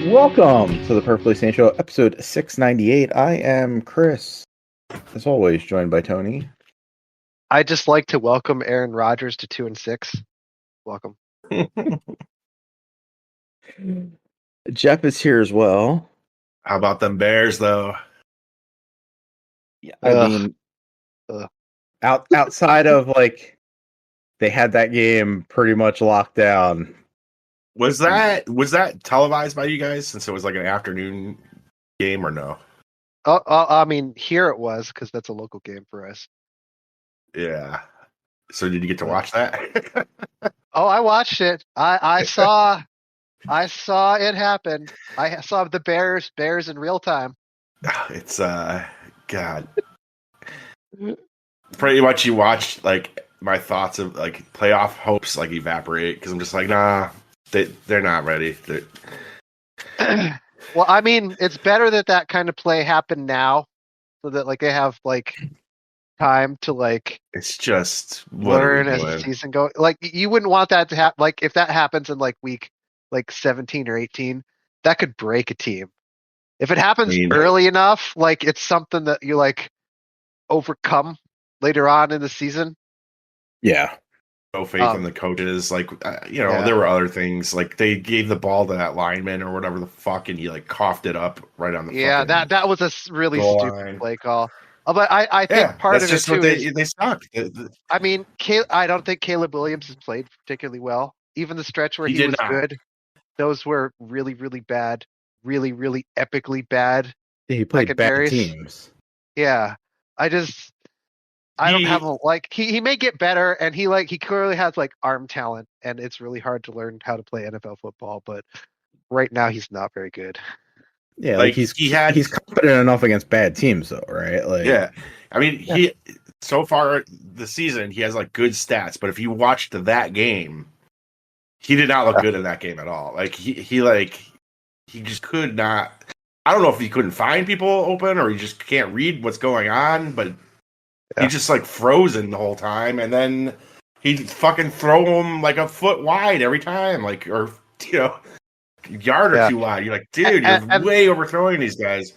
Welcome to the Perfectly Sane Show, episode 698. I am Chris, as always, joined by Tony. I just like to welcome Aaron Rodgers to 2-6. Welcome. Jeff is here as well. How about them Bears, though? Yeah, I mean, outside of like they had that game pretty much locked down. Was that televised by you guys since it was like an afternoon game or no? I mean, here it was because that's a local game for us. Yeah. So did you get to watch that? Oh, I watched it. I saw it happen. I saw the Bears in real time. It's God. Pretty much you watch like my thoughts of like playoff hopes like evaporate because I'm just like, nah, they're not ready. Well, I mean, it's better that kind of play happened now, so that like they have like time to like it's just learn as the season goes. Like you wouldn't want that to happen. Like if that happens in like week like 17 or 18, that could break a team. If it happens early enough, like it's something that you like overcome later on in the season. Yeah. No faith in the coaches. Like, there were other things. Like they gave the ball to that lineman or whatever the fuck, and he like coughed it up right on the. Yeah, that was a really stupid play call. But I think part of it too is they suck. I mean, I don't think Caleb Williams has played particularly well. Even the stretch where he was good, those were really, really bad, really, really epically bad. Yeah, he played bad teams. Yeah, I don't have a he may get better, and he clearly has like arm talent, and it's really hard to learn how to play NFL football. But right now, he's not very good. Yeah, like he's competent enough against bad teams, though, right? Like, yeah, I mean, he so far this season he has like good stats, but if you watched that game, he did not look good in that game at all. Like he just could not. I don't know if he couldn't find people open or he just can't read what's going on, but. Yeah. He just like frozen the whole time, and then he'd fucking throw him like a foot wide every time, like or yard or two wide. You're like, dude, you're way overthrowing these guys.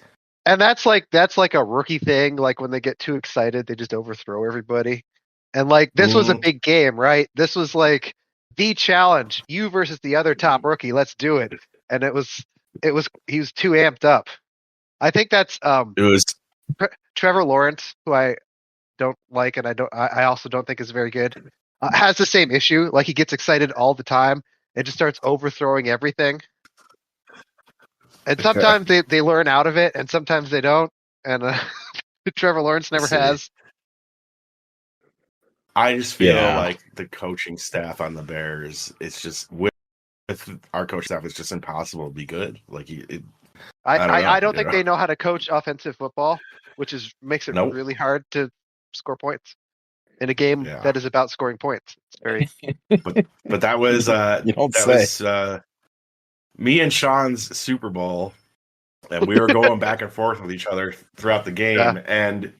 And that's like a rookie thing. Like when they get too excited, they just overthrow everybody. And like this was a big game, right? This was like the challenge, you versus the other top rookie. Let's do it. And he was too amped up. I think that's it was Trevor Lawrence, who I don't like, and I also don't think is very good. Has the same issue. Like he gets excited all the time and just starts overthrowing everything. And sometimes they learn out of it, and sometimes they don't. And Trevor Lawrence never has. I just feel like the coaching staff on the Bears, it's just with our coach staff, it's just impossible to be good. Like I don't think they know how to coach offensive football, which makes it really hard to score points in a game that is about scoring points. It's very but that was was me and Sean's Super Bowl, and we were going back and forth with each other throughout the game, and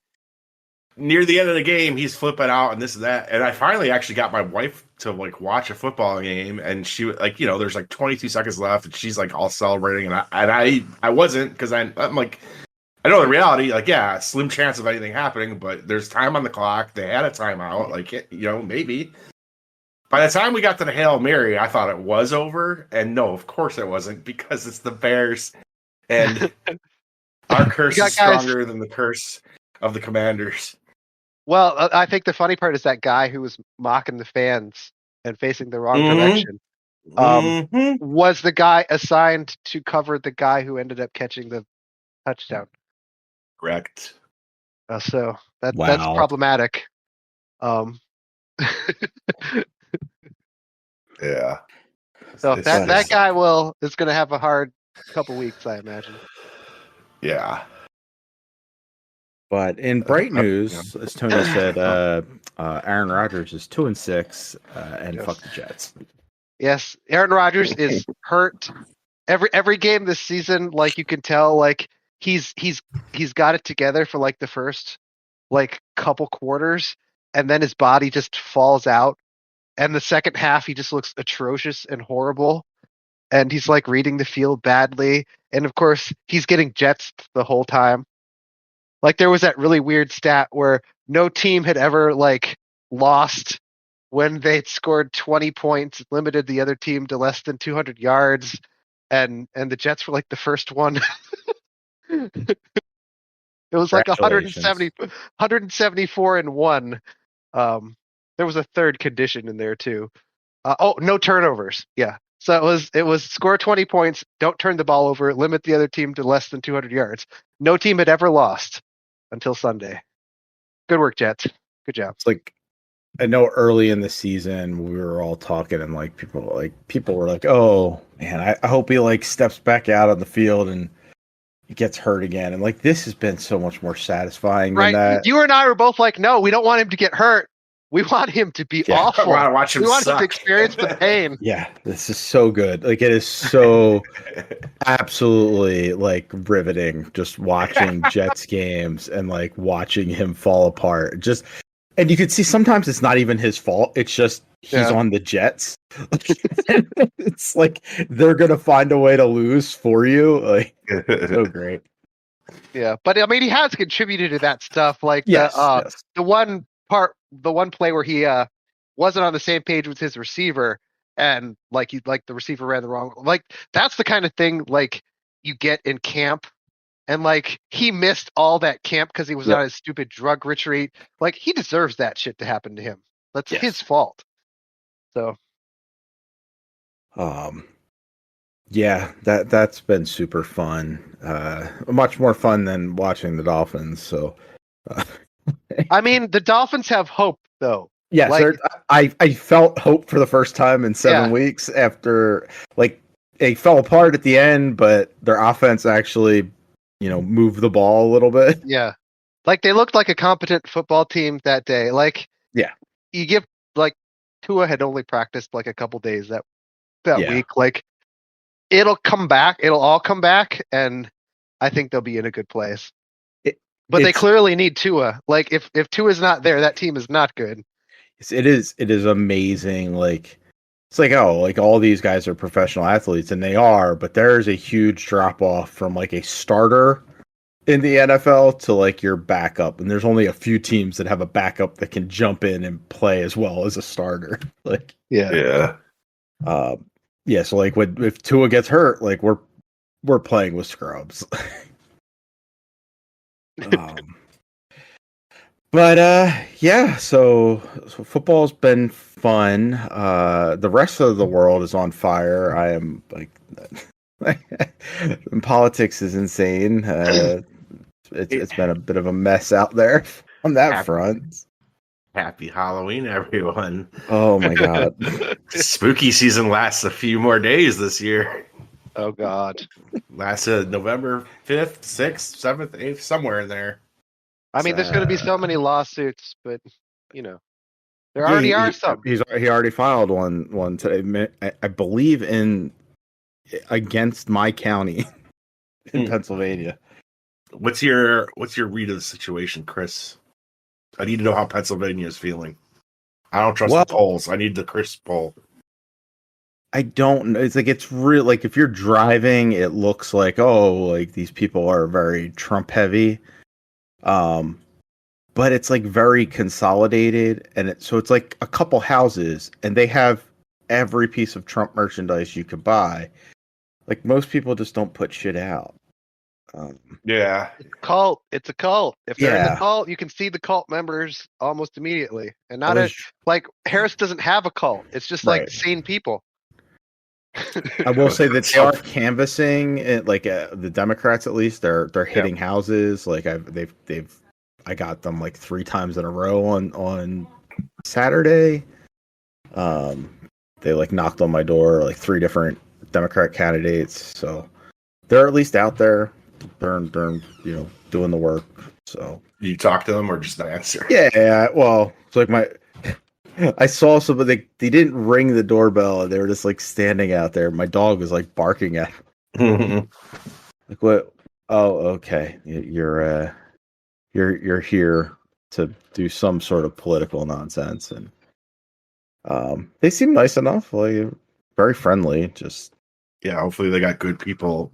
near the end of the game he's flipping out and this and that, and I finally actually got my wife to like watch a football game, and she like there's like 22 seconds left and she's like all celebrating, and I wasn't, because I'm like, I know the reality, like, slim chance of anything happening, but there's time on the clock. They had a timeout, like, maybe. By the time we got to the Hail Mary, I thought it was over, and no, of course it wasn't, because it's the Bears, and our curse is stronger than the curse of the Commanders. Well, I think the funny part is that guy who was mocking the fans and facing the wrong direction was the guy assigned to cover the guy who ended up catching the touchdown. Correct. So that's problematic. Yeah. So that guy is going to have a hard couple weeks, I imagine. Yeah. But in bright news, as Tony said, Aaron Rodgers is 2-6, and fuck the Jets. Yes, Aaron Rodgers is hurt. Every game this season, like you can tell, like he's got it together for like the first like couple quarters, and then his body just falls out, and the second half he just looks atrocious and horrible. and he's like reading the field badly, and of course he's getting jetsed the whole time. Like there was that really weird stat where no team had ever like lost when they'd scored 20 points, limited the other team to less than 200 yards, and the Jets were like the first one. It was like 174 and 1. There was a third condition in there too. No turnovers. Yeah. So it was score 20 points, don't turn the ball over, limit the other team to less than 200 yards. No team had ever lost until Sunday. Good work, Jets. Good job. It's like, I know early in the season we were all talking and like people were like, oh man, I hope he like steps back out on the field and he gets hurt again. And like this has been so much more satisfying than that. You and I were both like, no, we don't want him to get hurt. We want him to be awful. We want to watch him. We want him to experience the pain. Yeah, this is so good. Like it is so absolutely like riveting just watching Jets games and like watching him fall apart. Just, and you could see sometimes it's not even his fault. It's just he's on the Jets. It's like they're gonna find a way to lose for you. Like so great. Yeah, but I mean he has contributed to that stuff. Like yes. The one play where he wasn't on the same page with his receiver, and the receiver ran the wrong. Like that's the kind of thing like you get in camp, and like he missed all that camp because he was on his stupid drug retreat. Like he deserves that shit to happen to him. That's his fault. So, yeah, that's been super fun. Much more fun than watching the Dolphins. So. I mean, the Dolphins have hope, though. Yes, like, I felt hope for the first time in 7 weeks after, like, they fell apart at the end, but their offense actually, moved the ball a little bit. Yeah. Like, they looked like a competent football team that day. Like, you give, like, Tua had only practiced, like, a couple days that week. Like, it'll come back. It'll all come back, and I think they'll be in a good place. But they clearly need Tua. Like if Tua's not there, that team is not good. It is amazing. Like it's like, oh, like all these guys are professional athletes, and they are, but there's a huge drop off from like a starter in the NFL to like your backup. And there's only a few teams that have a backup that can jump in and play as well as a starter. Like yeah. So like if Tua gets hurt, like we're playing with scrubs. So football's been fun. The rest of the world is on fire. I am like politics is insane. It's been a bit of a mess out there on that front. Happy Halloween, everyone. Oh my god. Spooky season lasts a few more days this year. Oh God. Last November 5th, 6th, 7th, 8th, somewhere in there. I mean, there's going to be so many lawsuits, but there already are some. He already filed one today, I believe against my county in Pennsylvania. What's your read of the situation, Chris? I need to know how Pennsylvania is feeling. I don't trust the polls. I need the Chris poll. I don't know. It's like it's real. Like if you're driving, it looks like like these people are very Trump heavy, but it's like very consolidated, and so it's like a couple houses, and they have every piece of Trump merchandise you could buy. Like most people just don't put shit out. Yeah, it's a cult. If they're in the cult, you can see the cult members almost immediately, and like Harris doesn't have a cult. It's just like sane people. I will say that they are canvassing it, like the Democrats at least they're hitting houses. Like I got them like 3 times in a row on Saturday. They like knocked on my door, like 3 different Democrat candidates. So they're at least out there. They're doing the work. So you talk to them or just not answer? Yeah. Well, it's like I saw somebody, they didn't ring the doorbell, and they were just like standing out there. My dog was like barking at them. Like what? Oh, okay. You're here to do some sort of political nonsense, and they seem nice enough, like very friendly. Just Yeah, hopefully they got good people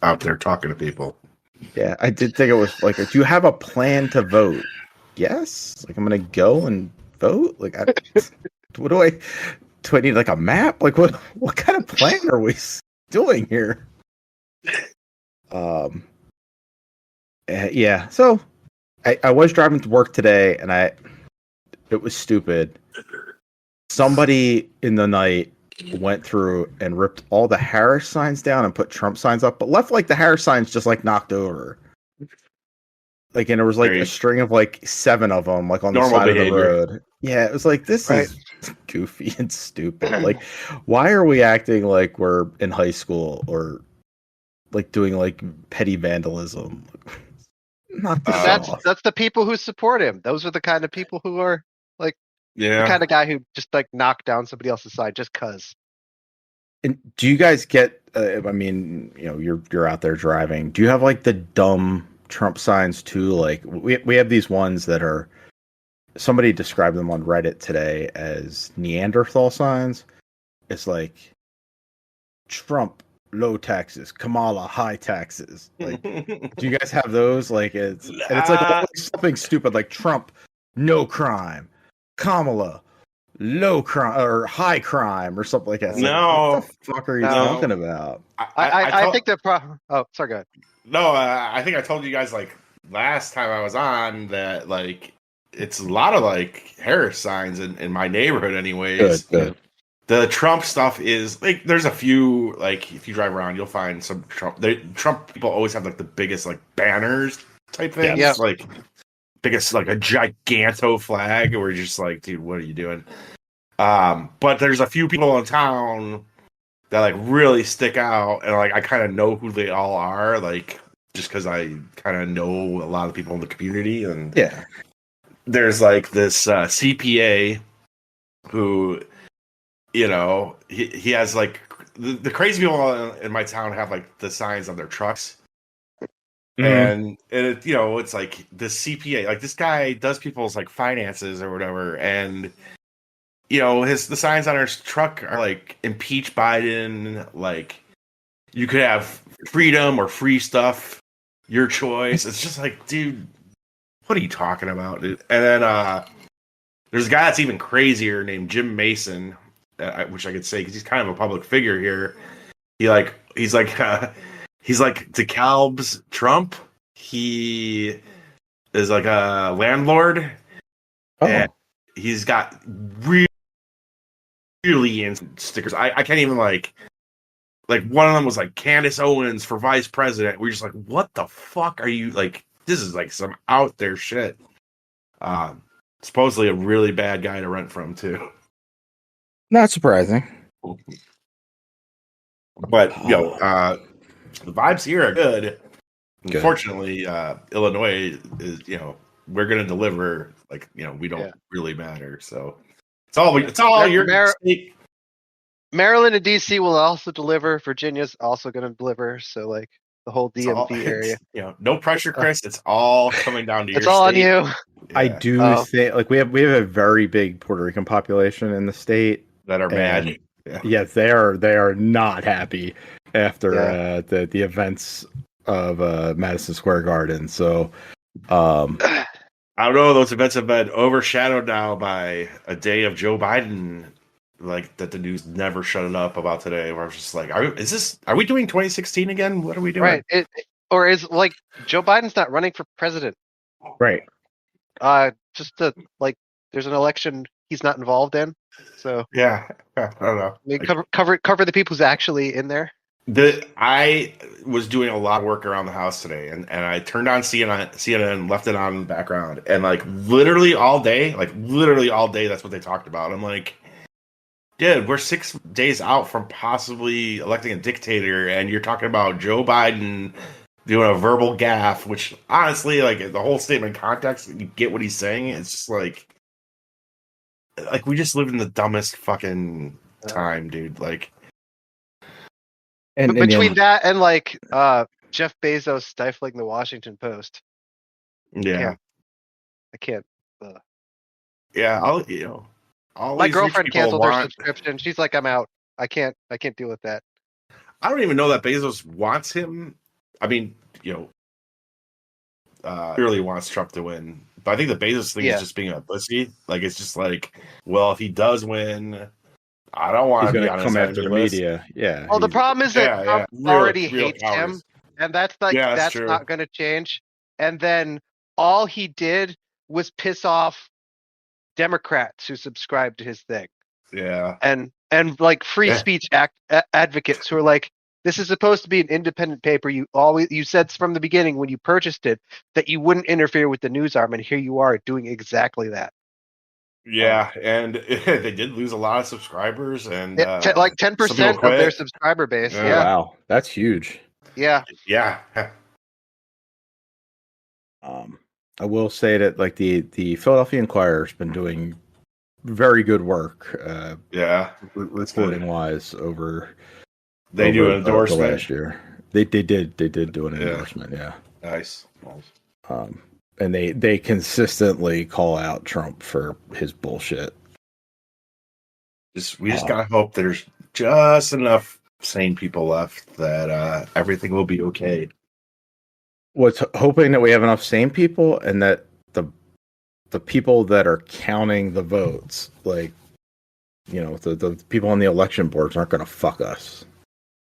out there talking to people. Yeah, I did think it was like, do you have a plan to vote? Yes. Like, I'm gonna go and vote. Like, what do I need like a map? Like, what kind of plan are we doing here? Yeah. So, I was driving to work today, and it was stupid. Somebody in the night went through and ripped all the Harris signs down and put Trump signs up, but left like the Harris signs just like knocked over. Like, and it was like a string of like 7 of them, like on the side behavior. of the road. Yeah, it was like, this is goofy and stupid. Like, why are we acting like we're in high school or like doing like petty vandalism? Not that's the people who support him. Those are the kind of people who are like the kind of guy who just like knocked down somebody else's side just cause. And do you guys get? I mean, you know, you're out there driving. Do you have like the dumb Trump signs too? Like we have these ones that are. Somebody described them on Reddit today as Neanderthal signs. It's like Trump low taxes, Kamala high taxes. Like, do you guys have those? Like it's like always something stupid like Trump no crime, Kamala low crime or high crime or something like that. It's no, like, what the fuck are you talking about? I think the problem. Oh, sorry, go ahead. No, I think I told you guys like last time I was on that like it's a lot of like Harris signs in my neighborhood, anyways. Good. The Trump stuff is like there's a few like if you drive around you'll find some Trump people always have like the biggest like banners type things. Yeah. Like biggest like a giganto flag where you're just like, dude, what are you doing? But there's a few people in town that like really stick out, and like I kind of know who they all are, like just because I kind of know a lot of people in the community. And yeah, there's like this CPA who, you know, he has like the crazy people in my town have like the signs on their trucks. And it, you know, it's like this CPA, like this guy does people's like finances or whatever, and you know the signs on his truck are like impeach Biden, like you could have freedom or free stuff, your choice. It's just like, dude, what are you talking about, dude? And then there's a guy that's even crazier named Jim Mason, which I could say because he's kind of a public figure here. He's like DeKalb's Trump. He is like a landlord, and he's got really stickers. I can't even like one of them was like Candace Owens for vice president. We're just like, what the fuck are you like? This is like some out there shit. Supposedly a really bad guy to rent from too. Not surprising. But the vibes here are good. Unfortunately, Illinois is, you know, we're gonna deliver. Like, you know, we don't really matter. So it's all your state. Maryland and DC will also deliver. Virginia's also going to deliver. So like the whole DMV area. You know, no pressure, Chris. It's all coming down to it's all state. On you. Yeah. I do say like we have a very big Puerto Rican population in the state that are mad. Yes, they are not happy after the events of Madison Square Garden. So I don't know. Those events have been overshadowed now by a day of Joe Biden. Like that the news never shut it up about today. Where I was just like, are we doing 2016 again? What are we doing? Right. Or is like Joe Biden's not running for president. Right. Just to like there's an election he's not involved in. So yeah, I don't know. I mean, cover the people who's actually in there. I was doing a lot of work around the house today, and I turned on CNN, left it on in the background, and like literally all day, that's what they talked about. I'm like, dude, we're 6 days out from possibly electing a dictator, and you're talking about Joe Biden doing a verbal gaffe, which honestly, like the whole statement context, you get what he's saying. It's just like we just live in the dumbest fucking time, dude. Like, and between that and like Jeff Bezos stifling the Washington Post, I can't. All my girlfriend canceled her subscription. She's like, I'm out. I can't deal with that. I don't even know that Bezos wants him. I mean, clearly wants Trump to win. But I think the Bezos thing is just being a pussy. Like, it's just like, well, if he does win, I don't want to be on his after the list. media. Yeah. Well, the problem is that Trump already hates him, and that's not going to change. And then all he did was piss off Democrats who subscribe to his thing. Yeah. And like free speech advocates who are like, this is supposed to be an independent paper. You said from the beginning when you purchased it that you wouldn't interfere with the news arm, and here you are doing exactly that. Yeah, and they did lose a lot of subscribers, and like 10% of their subscriber base. Oh, wow, that's huge. Yeah. I will say that like the Philadelphia Inquirer has been doing very good work. Reporting wise over. They do an endorsement last year. They did do an endorsement. Yeah. Nice. And they consistently call out Trump for his bullshit. We just gotta hope there's just enough sane people left that everything will be okay. Hoping that we have enough sane people and that the people that are counting the votes, like, the people on the election boards aren't going to fuck us.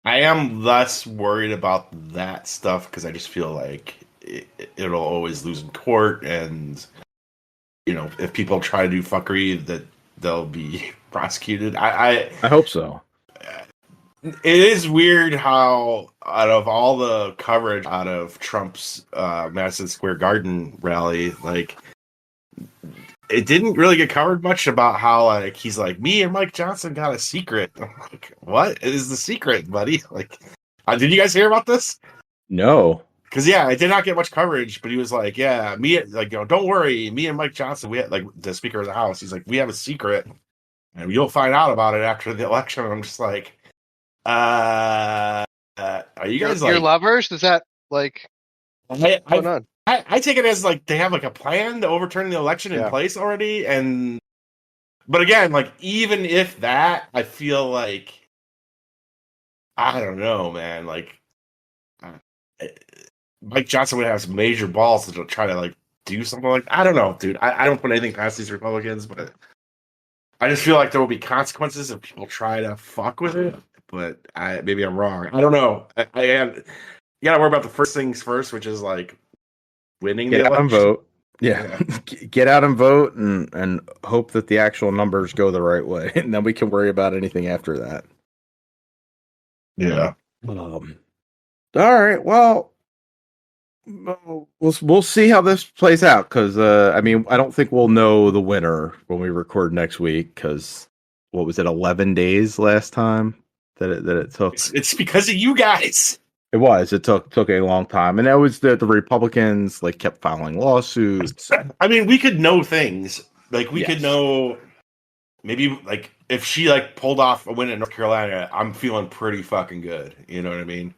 I am less worried about that stuff because I just feel like it'll always lose in court, and if people try to do fuckery, that they'll be prosecuted. I hope so. It is weird how out of all the coverage out of Trump's Madison Square Garden rally, like, it didn't really get covered much about how, like, he's like, me and Mike Johnson got a secret. I'm like, what is the secret, buddy? Like, did you guys hear about this? No. Because, it did not get much coverage, but he was like, don't worry, me and Mike Johnson, we had, like, the Speaker of the House, he's like, we have a secret, and you'll find out about it after the election. And I'm just like, are you guys your lovers? Is that, like, what's going on? I take it as like they have like a plan to overturn the election in place already, but again, like, even if that, I feel like, I don't know, man. Like, Mike Johnson would have some major balls to try to like do something like that. I don't know, dude. I don't put anything past these Republicans, but I just feel like there will be consequences if people try to fuck with it. But maybe I'm wrong. I don't know. You gotta worry about the first things first, which is like winning the election. Get out and vote. Yeah. Get out and vote and hope that the actual numbers go the right way. And then we can worry about anything after that. Yeah. All right. Well, we'll see how this plays out. Because, I don't think we'll know the winner when we record next week. Because, what was it, 11 days last time that it took? It's because of you guys. It was. It took a long time, and that was the Republicans like kept filing lawsuits. I mean, we could know things like we could know maybe like if she like pulled off a win in North Carolina, I'm feeling pretty fucking good. You know what I mean?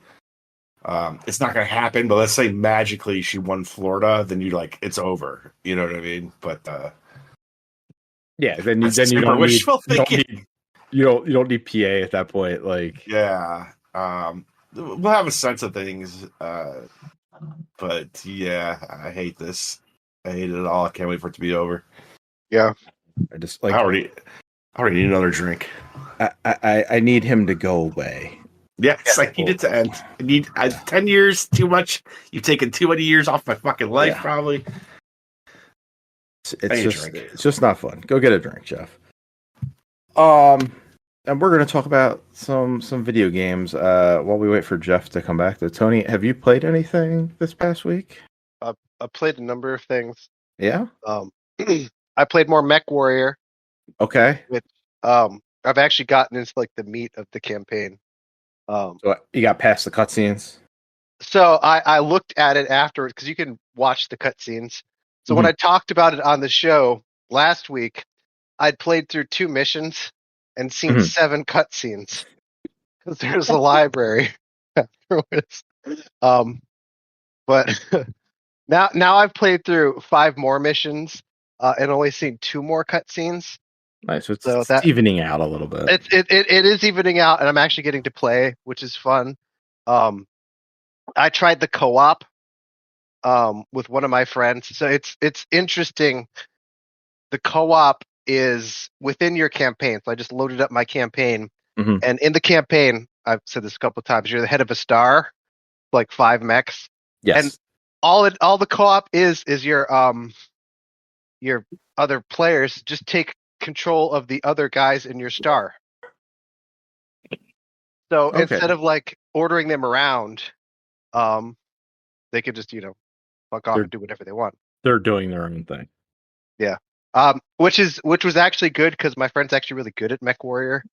It's not going to happen, but let's say magically she won Florida, then you like it's over. You know what I mean? But then you don't need PA at that point. Like we'll have a sense of things, but I hate this. I hate it all. I can't wait for it to be over. Yeah, I already need another drink. I need him to go away. Yes, I need it to end. I need 10 years too much. You've taken too many years off my fucking life, probably. It's just not fun. Go get a drink, Jeff. And we're going to talk about some video games while we wait for Jeff to come back. To Tony, have you played anything this past week? I played a number of things. Yeah. I played more Mech Warrior. Okay. Which I've actually gotten into like the meat of the campaign. So you got past the cutscenes? So I looked at it afterwards because you can watch the cutscenes. So when I talked about it on the show last week, I'd played through 2 missions and seen 7 cutscenes because there's a library afterwards. But now I've played through 5 more missions and only seen 2 more cutscenes. Nice. So it's evening out a little bit. It is evening out, and I'm actually getting to play, which is fun. I tried the co-op with one of my friends, so it's interesting. The co-op is within your campaign. So I just loaded up my campaign, and in the campaign, I've said this a couple of times, you're the head of a star, like 5 mechs. Yes. And all the co-op is your other players just take control of the other guys in your star. So instead of like ordering them around, they could just fuck off and do whatever they want. They're doing their own thing. Yeah. Which was actually good because my friend's actually really good at Mech Warrior.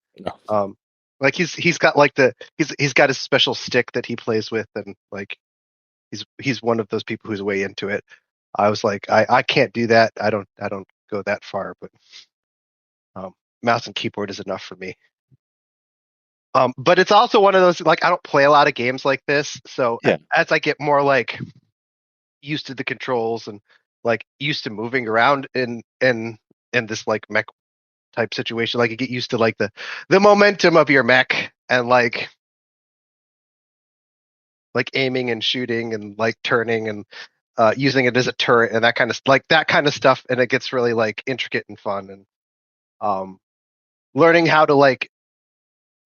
Oh. Like he's got like he's got his special stick that he plays with, and like he's one of those people who's way into it. I was like, I can't do that. I don't go that far, but mouse and keyboard is enough for me. But it's also one of those, like, I don't play a lot of games like this, so as I get more like used to the controls and like used to moving around in this like mech type situation, like you get used to like the momentum of your mech and like aiming and shooting and like turning and using it as a turret and that kind of stuff, and it gets really like intricate and fun, and learning how to like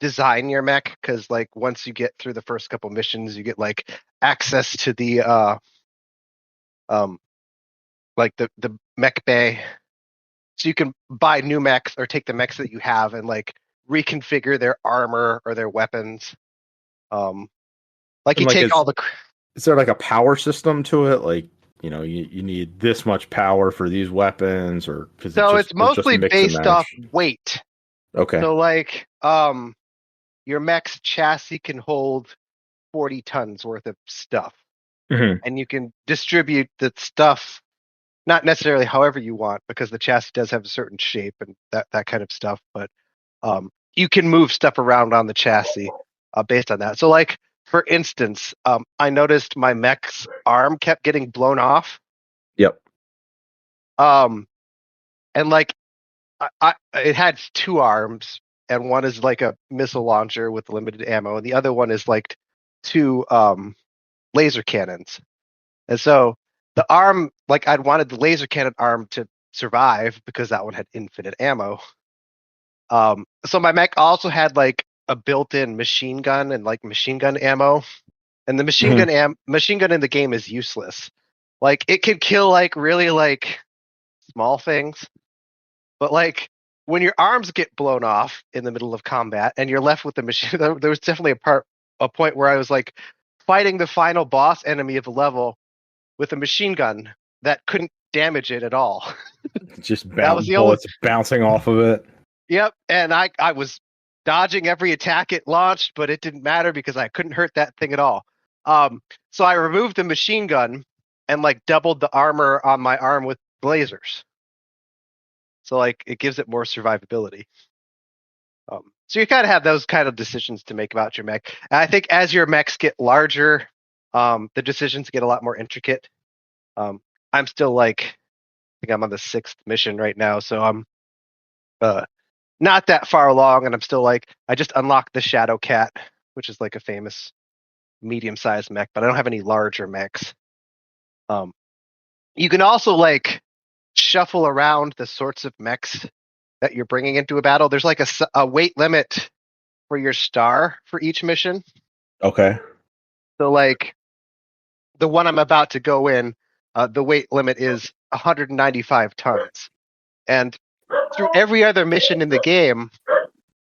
design your mech, because like once you get through the first couple missions, you get like access to the like the mech bay, so you can buy new mechs or take the mechs that you have and like reconfigure their armor or their weapons. Like you take all the. Is there like a power system to it? Like, you need this much power for these weapons, or because it's mostly based off weight. Okay. So like your mech's chassis can hold 40 tons worth of stuff, and you can distribute the stuff not necessarily however you want, because the chassis does have a certain shape and that kind of stuff, but you can move stuff around on the chassis based on that. So like, for instance, I noticed my mech's arm kept getting blown off. Yep. And like it had 2 arms, and one is like a missile launcher with limited ammo, and the other one is like 2 laser cannons. And so the arm, like I'd wanted the laser cannon arm to survive because that one had infinite ammo. So my mech also had like a built-in machine gun and like machine gun ammo, and the machine gun in the game is useless. Like it can kill like really like small things, but like when your arms get blown off in the middle of combat and you're left with the machine, there was definitely a point where I was like fighting the final boss enemy of the level with a machine gun that couldn't damage it at all. Just bullets bouncing off of it. Yep, and I was dodging every attack it launched, but it didn't matter because I couldn't hurt that thing at all. So I removed the machine gun and like doubled the armor on my arm with lasers. So like it gives it more survivability. So you kind of have those kind of decisions to make about your mech. And I think as your mechs get larger, the decisions get a lot more intricate. I'm still like, I think I'm on the 6th mission right now, so I'm not that far along, and I'm still like, I just unlocked the Shadow Cat, which is like a famous medium-sized mech, but I don't have any larger mechs. You can also like shuffle around the sorts of mechs that you're bringing into a battle. There's like a weight limit for your star for each mission. Okay. So like the one I'm about to go in, the weight limit is 195 tons. And through every other mission in the game,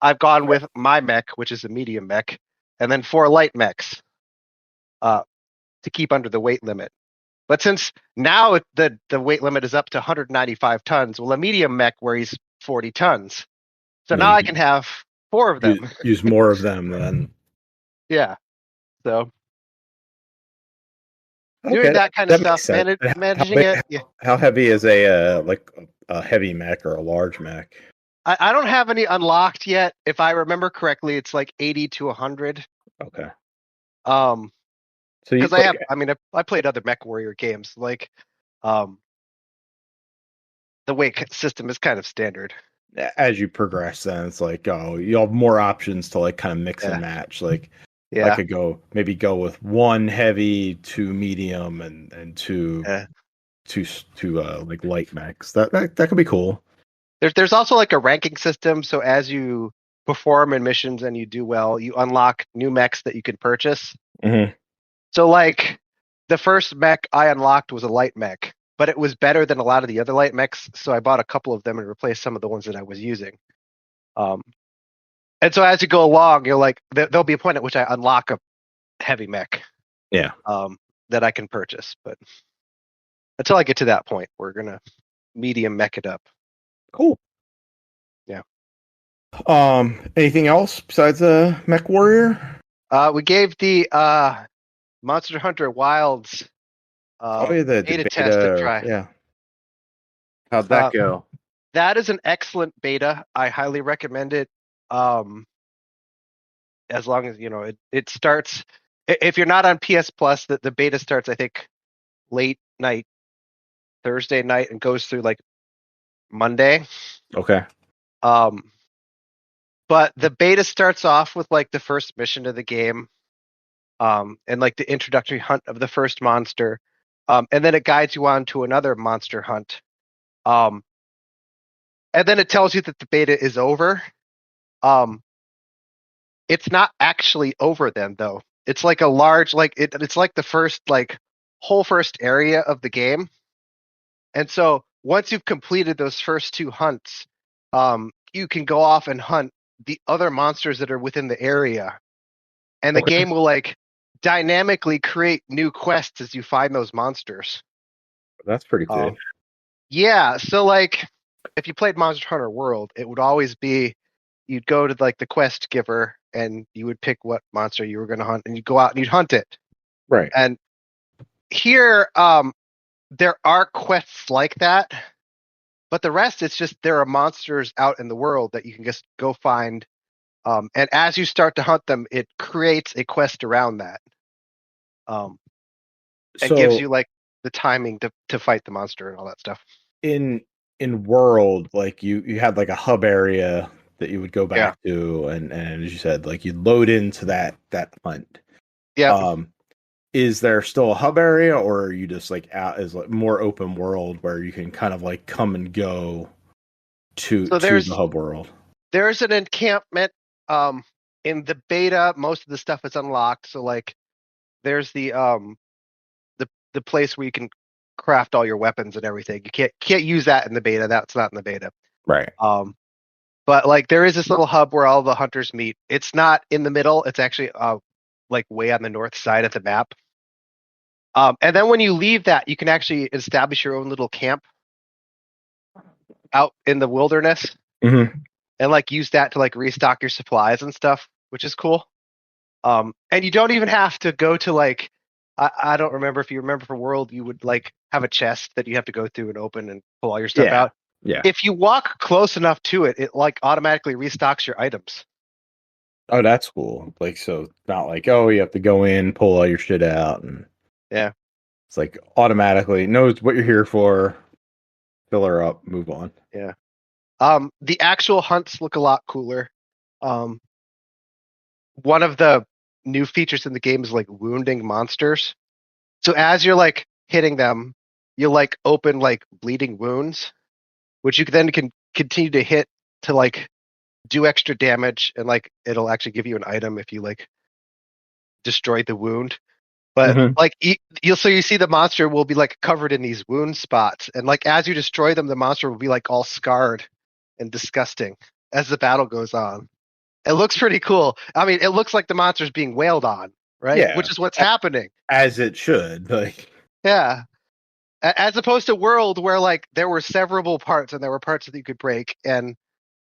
I've gone with my mech, which is a medium mech, and then 4 light mechs to keep under the weight limit. But since now the weight limit is up to 195 tons, well, a medium mech weighs 40 tons. So now I can have 4 of them. Use more of them then. Yeah. So doing that kind of stuff, managing it. Yeah. How heavy is a heavy mech or a large mech? I don't have any unlocked yet. If I remember correctly, it's like 80 to 100. Okay. Because I played other Mech Warrior games. Like, the weight system is kind of standard. as you progress, then it's like, oh, you have more options to like kind of mix and match. Like, I could go with 1 heavy, 2 medium, and 2 like light mechs. That could be cool. There's also like a ranking system. So as you perform in missions and you do well, you unlock new mechs that you can purchase. Mm-hmm. So like the first mech I unlocked was a light mech, but it was better than a lot of the other light mechs. So I bought a couple of them and replaced some of the ones that I was using. And so as you go along, you're like, there'll be a point at which I unlock a heavy mech. Yeah. That I can purchase. But until I get to that point, we're going to medium mech it up. Cool. Yeah. Anything else besides Mech Warrior? We gave the Monster Hunter Wilds the beta test a try. Yeah. How'd that go? That is an excellent beta. I highly recommend it. As long as it starts. If you're not on PS Plus, the beta starts, I think, late night, Thursday night, and goes through like Monday. Okay. But the beta starts off with like the first mission of the game, and like the introductory hunt of the first monster, and then it guides you on to another monster hunt, and then it tells you that the beta is over. It's not actually over then, though. It's like a large, it's like the first whole first area of the game, and so once you've completed those first 2 hunts, you can go off and hunt the other monsters that are within the area, and the game will like dynamically create new quests as you find those monsters. That's pretty cool. Yeah, so like if you played Monster Hunter World, it would always be you'd go to like the quest giver and you would pick what monster you were going to hunt, and you'd go out and you'd hunt it. Right. And here there are quests like that, but the rest, it's just there are monsters out in the world that you can just go find. And as you start to hunt them, it creates a quest around that. And gives you like the timing to fight the monster and all that stuff. In World, like you had like a hub area that you would go back to, and as you said, like you load into that hunt. Yeah. Is there still a hub area, or are you just like out as like more open world where you can kind of like come and go to the hub world? There's an encampment. In the beta, most of the stuff is unlocked. So like there's the place where you can craft all your weapons and everything. You can't use that in the beta. That's not in the beta. Right. But like there is this little hub where all the hunters meet. It's not in the middle. It's actually like way on the north side of the map. And then when you leave that, you can actually establish your own little camp out in the wilderness, and like use that to like restock your supplies and stuff, which is cool. And you don't even have to go to like, I don't remember if you remember for World, you would like have a chest that you have to go through and open and pull all your stuff out. Yeah. If you walk close enough to it, it like automatically restocks your items. Oh, that's cool. Like, so not like, oh, you have to go in, pull all your shit out, and it's like automatically knows what you're here for, fill her up, move on. Yeah. The actual hunts look a lot cooler. One of the new features in the game is like wounding monsters. So as you're like hitting them, you'll like open like bleeding wounds, which you then can continue to hit to like do extra damage, and like it'll actually give you an item if you like destroy the wound. But like you see the monster will be like covered in these wound spots, and like as you destroy them, the monster will be like all scarred and disgusting as the battle goes on. It looks pretty cool. I mean, it looks like the monster's being wailed on, right? Yeah, which is what's happening. As it should. Like, yeah. As opposed to World, where like there were severable parts and there were parts that you could break, and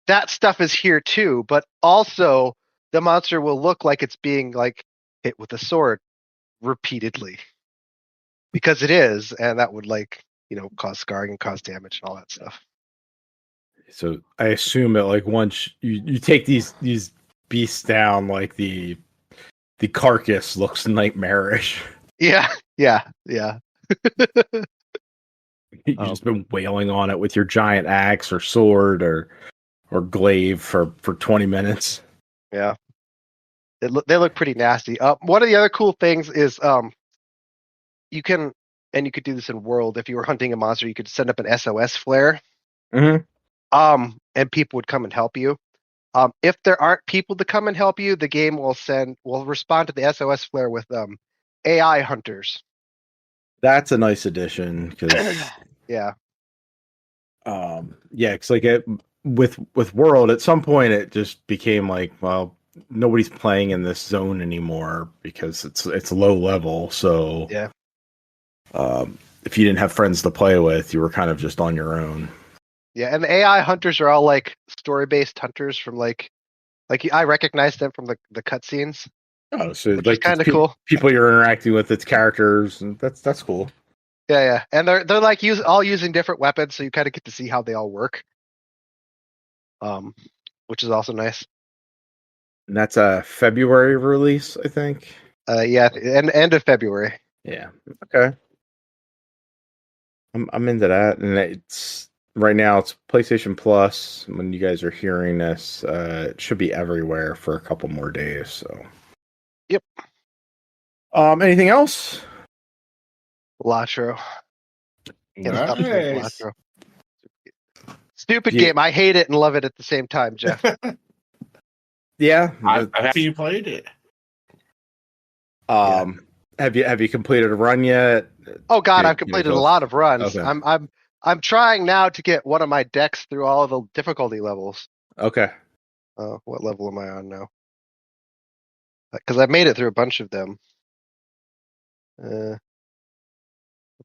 that stuff is here too, but also the monster will look like it's being like hit with a sword repeatedly, because it is, and that would like cause scarring and cause damage and all that stuff. So I assume that like once you take these beasts down, like the carcass looks nightmarish. Yeah. You've just been wailing on it with your giant axe or sword or glaive for 20 minutes. Yeah. They look pretty nasty. One of the other cool things is you could do this in World. If you were hunting a monster, you could send up an SOS flare. Mm-hmm. And people would come and help you. If there aren't people to come and help you, the game will respond to the SOS flare with AI hunters. That's a nice addition because yeah, because like with World, at some point it just became like, well, nobody's playing in this zone anymore because it's low level. So yeah, if you didn't have friends to play with, you were kind of just on your own. Yeah, and the AI hunters are all like story-based hunters from like I recognize them from the cutscenes. Oh, so which like is kind of cool. People you're interacting with, its characters, and that's cool. Yeah, and they're like all using different weapons, so you kind of get to see how they all work. Which is also nice. And that's a February release, I think. Yeah, end of February. Yeah. Okay. I'm into that, and it's right now it's PlayStation Plus. When you guys are hearing this, it should be everywhere for a couple more days. So. Yep. Anything else? Balatro. Nice. Stupid game. I hate it and love it at the same time, Jeff. Yeah. I've seen you played it. Have you completed a run yet? Oh God, I've completed a lot of runs. Okay. I'm trying now to get one of my decks through all of the difficulty levels. Okay. What level am I on now? Because I've made it through a bunch of them. Of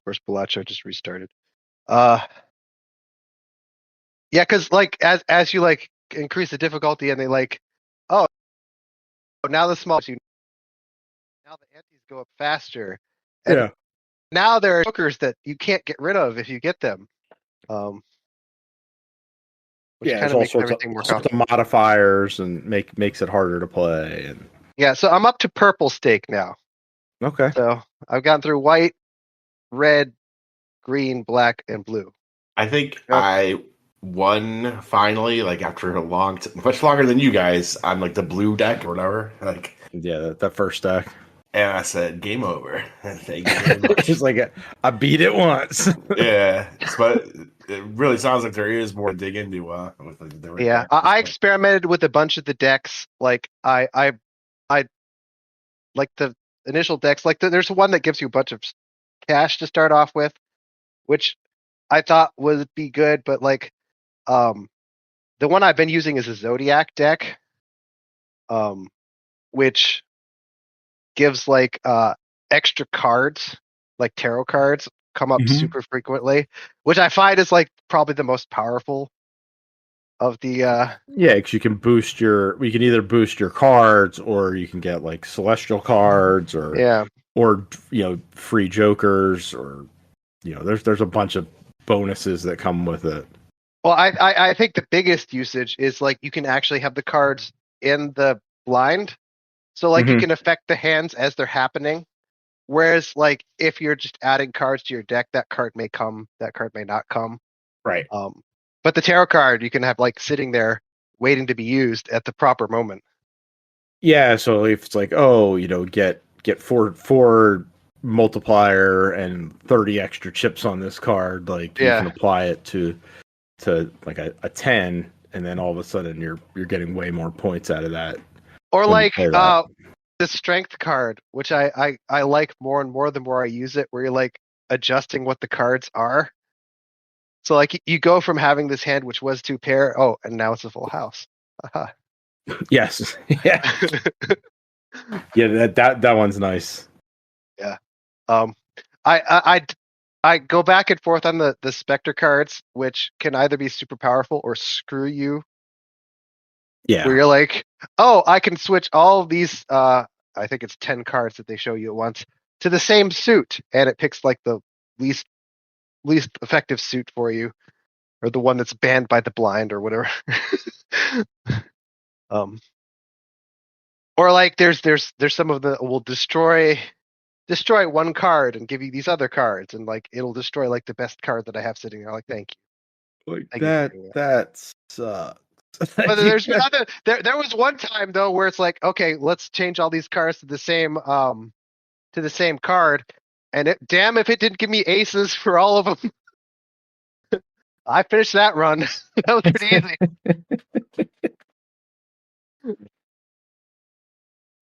course, Balatro just restarted. Yeah, because like as you like increase the difficulty, and they like, oh, now the small now the antes go up faster. And yeah. Now there are jokers that you can't get rid of if you get them. Which kind of makes everything work out. The modifiers and makes it harder to play. And yeah, so I'm up to purple stake now. Okay. So I've gone through white, red, green, black, and blue. I think I won finally, like after a much longer than you guys, on like the blue deck or whatever. Like that first deck. And I said, game over. Thank you very much. Just like I beat it once. Yeah, but it really sounds like there is more to dig into. Yeah, I experimented with a bunch of the decks. Like I like the initial decks. Like there's one that gives you a bunch of cash to start off with, which I thought would be good. But like, the one I've been using is a Zodiac deck, which gives like extra cards, like tarot cards, come up super frequently, which I find is like probably the most powerful of the yeah, because you can either boost your cards, or you can get like celestial cards, or free jokers, or there's a bunch of bonuses that come with it. Well, I think the biggest usage is like you can actually have the cards in the blind. So like you can affect the hands as they're happening. Whereas like if you're just adding cards to your deck, that card may come, that card may not come. Right. But the tarot card you can have like sitting there waiting to be used at the proper moment. Yeah, so if it's like, get four multiplier and 30 extra chips on this card, like you can apply it to like a 10, and then all of a sudden you're getting way more points out of that. Or like the strength card, which I like more and more the more I use it, where you're like adjusting what the cards are. So like you go from having this hand which was 2 pair, and now it's a full house. Yes. Yeah. Yeah, that one's nice. Yeah. I go back and forth on the Spectre cards, which can either be super powerful or screw you. Yeah. Where you're like, I can switch all of these, I think it's 10 cards that they show you at once, to the same suit, and it picks like the least effective suit for you, or the one that's banned by the blind or whatever. Or like there's some of the will destroy one card and give you these other cards, and like it'll destroy like the best card that I have sitting there. Like, thank you. Like that sucks. But there's been other. There was one time though where it's like, okay, let's change all these cards to the same card, and damn if it didn't give me aces for all of them. I finished that run. That was pretty easy.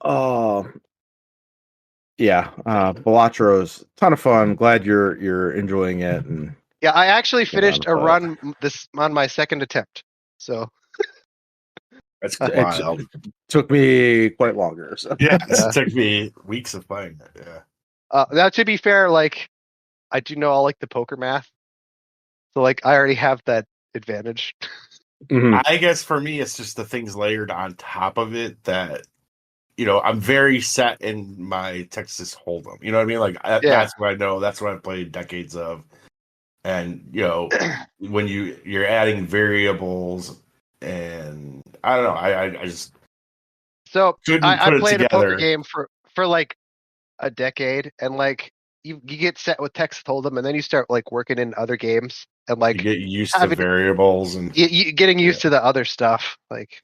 Oh, yeah. Balatro's a ton of fun. Glad you're enjoying it. And yeah, I actually finished a run on my second attempt. So that's wild. It took me quite longer. So. Yeah, it took me weeks of playing it. Yeah. Now, to be fair, like I do know all like the poker math, so like I already have that advantage. Mm-hmm. I guess for me, it's just the things layered on top of it that, I'm very set in my Texas Hold'em. You know what I mean? Like that's what I know. That's what I've played decades of. And when you're adding variables, and I don't know, I just I played a poker game for like a decade, and like you get set with Texas Hold'em, and then you start like working in other games, and like you get used to variables and you getting used to the other stuff. Like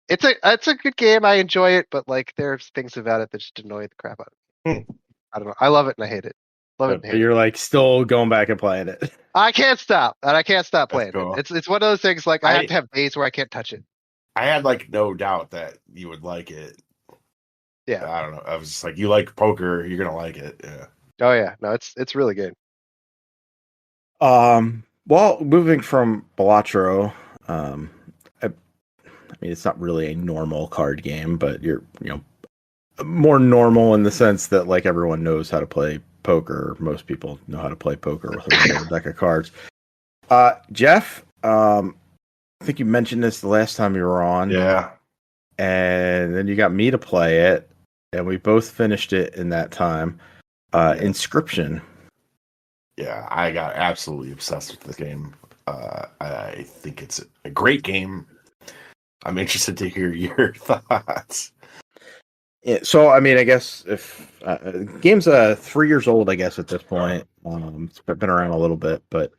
it's a good game. I enjoy it, but like there's things about it that just annoy the crap out of me. I don't know. I love it and I hate it. But you're like still going back and playing it. I can't stop, and I can't stop playing it. It's one of those things. Like I have to have days where I can't touch it. I had like no doubt that you would like it. Yeah, I don't know. I was just like, you like poker, you're gonna like it. Yeah. Oh yeah, no, it's really good. Well, moving from Balatro, I mean, it's not really a normal card game, but you're more normal in the sense that like everyone knows how to play poker. Most people know how to play poker with a regular deck of cards. Jeff, I think you mentioned this the last time you were on. Yeah. And then you got me to play it, and we both finished it in that time. Inscryption. Yeah, I got absolutely obsessed with this game. I think it's a great game. I'm interested to hear your thoughts. Yeah, so, I mean, I guess if game's 3 years old, I guess at this point. It's been around a little bit, but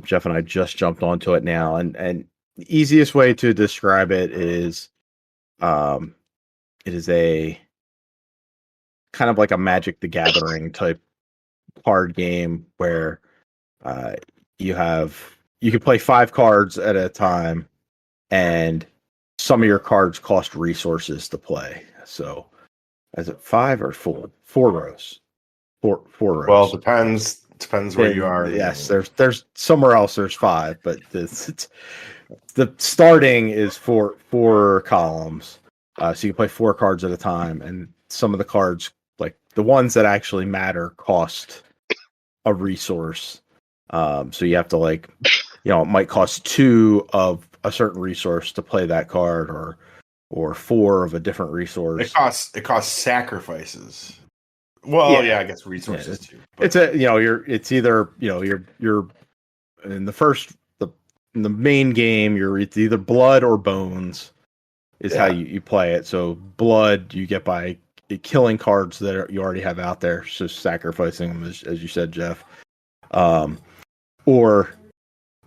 Jeff and I just jumped onto it now, and the easiest way to describe it is, it is a kind of like a Magic the Gathering type card game where you can play 5 cards at a time, and some of your cards cost resources to play. So, is it 5 or 4? 4 rows. 4 rows. Well, it depends where you are. Yes, there's somewhere else there's 5, but the starting is 4 columns. So you can play 4 cards at a time, and some of the cards, like the ones that actually matter, cost a resource. So you have to it might cost 2 of a certain resource to play that card, or 4 of a different resource. It costs sacrifices. Well, yeah I guess resources too. But. It's either you're in the main game, it's either blood or bones is how you play it. So blood you get by killing cards that you already have out there, so sacrificing them, as you said, Jeff. Or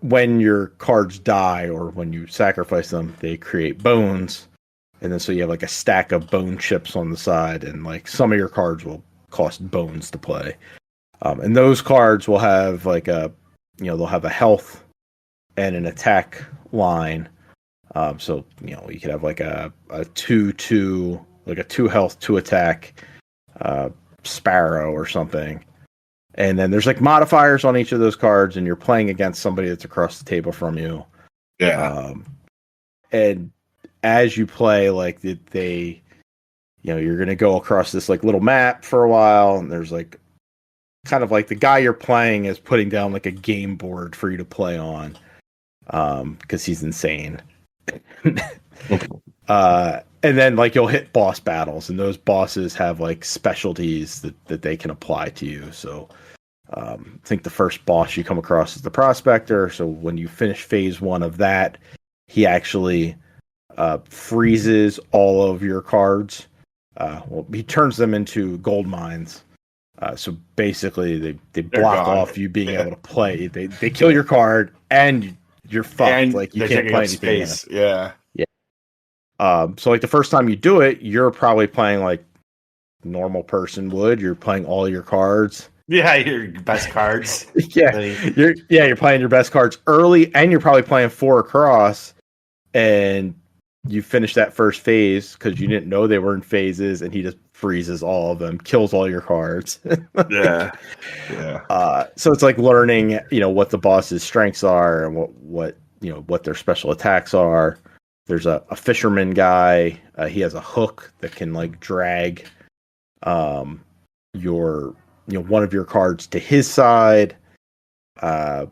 when your cards die or when you sacrifice them, they create bones. And then so you have like a stack of bone chips on the side, and like some of your cards will cost bones to play. And those cards will have like they'll have a health and an attack line. So you could have like a 2/2, like a 2 health, 2 attack Sparrow or something. And then there's like modifiers on each of those cards, and you're playing against somebody that's across the table from you. Yeah. And as you play, like you're going to go across this like little map for a while, and there's like kind of like the guy you're playing is putting down like a game board for you to play on, because he's insane. And then like you'll hit boss battles, and those bosses have like specialties that they can apply to you. So I think the first boss you come across is the Prospector. So when you finish phase 1 of that, he actually freezes all of your cards. He turns them into gold mines. So basically they block off you being able to play. They kill your card, and you're fucked. And like you they're can't taking play up anything. space. Yeah. So like the first time you do it, you're probably playing like normal person would. You're playing all your cards. Yeah, your best cards. You're playing your best cards early, and you're probably playing 4 across, and you finish that first phase because you didn't know they were in phases, and he just freezes all of them, kills all your cards. Yeah. So it's like learning, what the boss's strengths are and what their special attacks are. There's a fisherman guy. He has a hook that can like drag your one of your cards to his side, and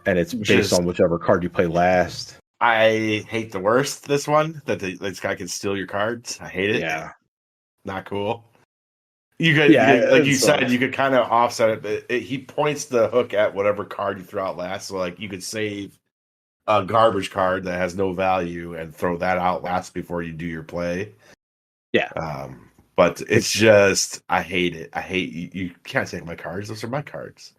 it's based on whichever card you play last. I hate the worst this one that this guy can steal your cards. I hate it. Yeah, not cool. You could, like you said, you could kind of offset it. But he points the hook at whatever card you throw out last. So like you could save a garbage card that has no value and throw that out last before you do your play. Yeah. But it's just, I hate it. I hate you can't take my cards. Those are my cards.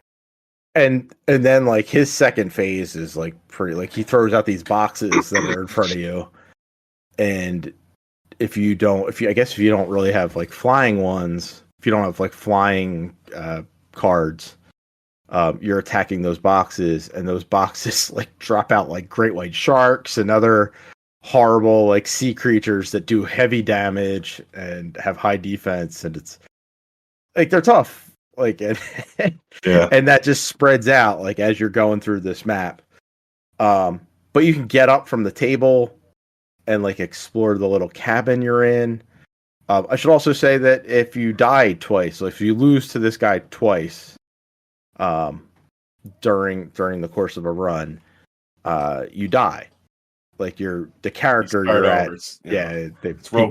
And then like his second phase is like pretty, like he throws out these boxes that are in front of you, and if you don't really have like flying ones, if you don't have like flying cards, you're attacking those boxes, and those boxes like drop out like great white sharks and other horrible like sea creatures that do heavy damage and have high defense, and it's like they're tough, like and that just spreads out like as you're going through this map. But you can get up from the table and like explore the little cabin you're in. I should also say that if you die twice, so if you lose to this guy twice during the course of a run, you die. Like the character you're at, he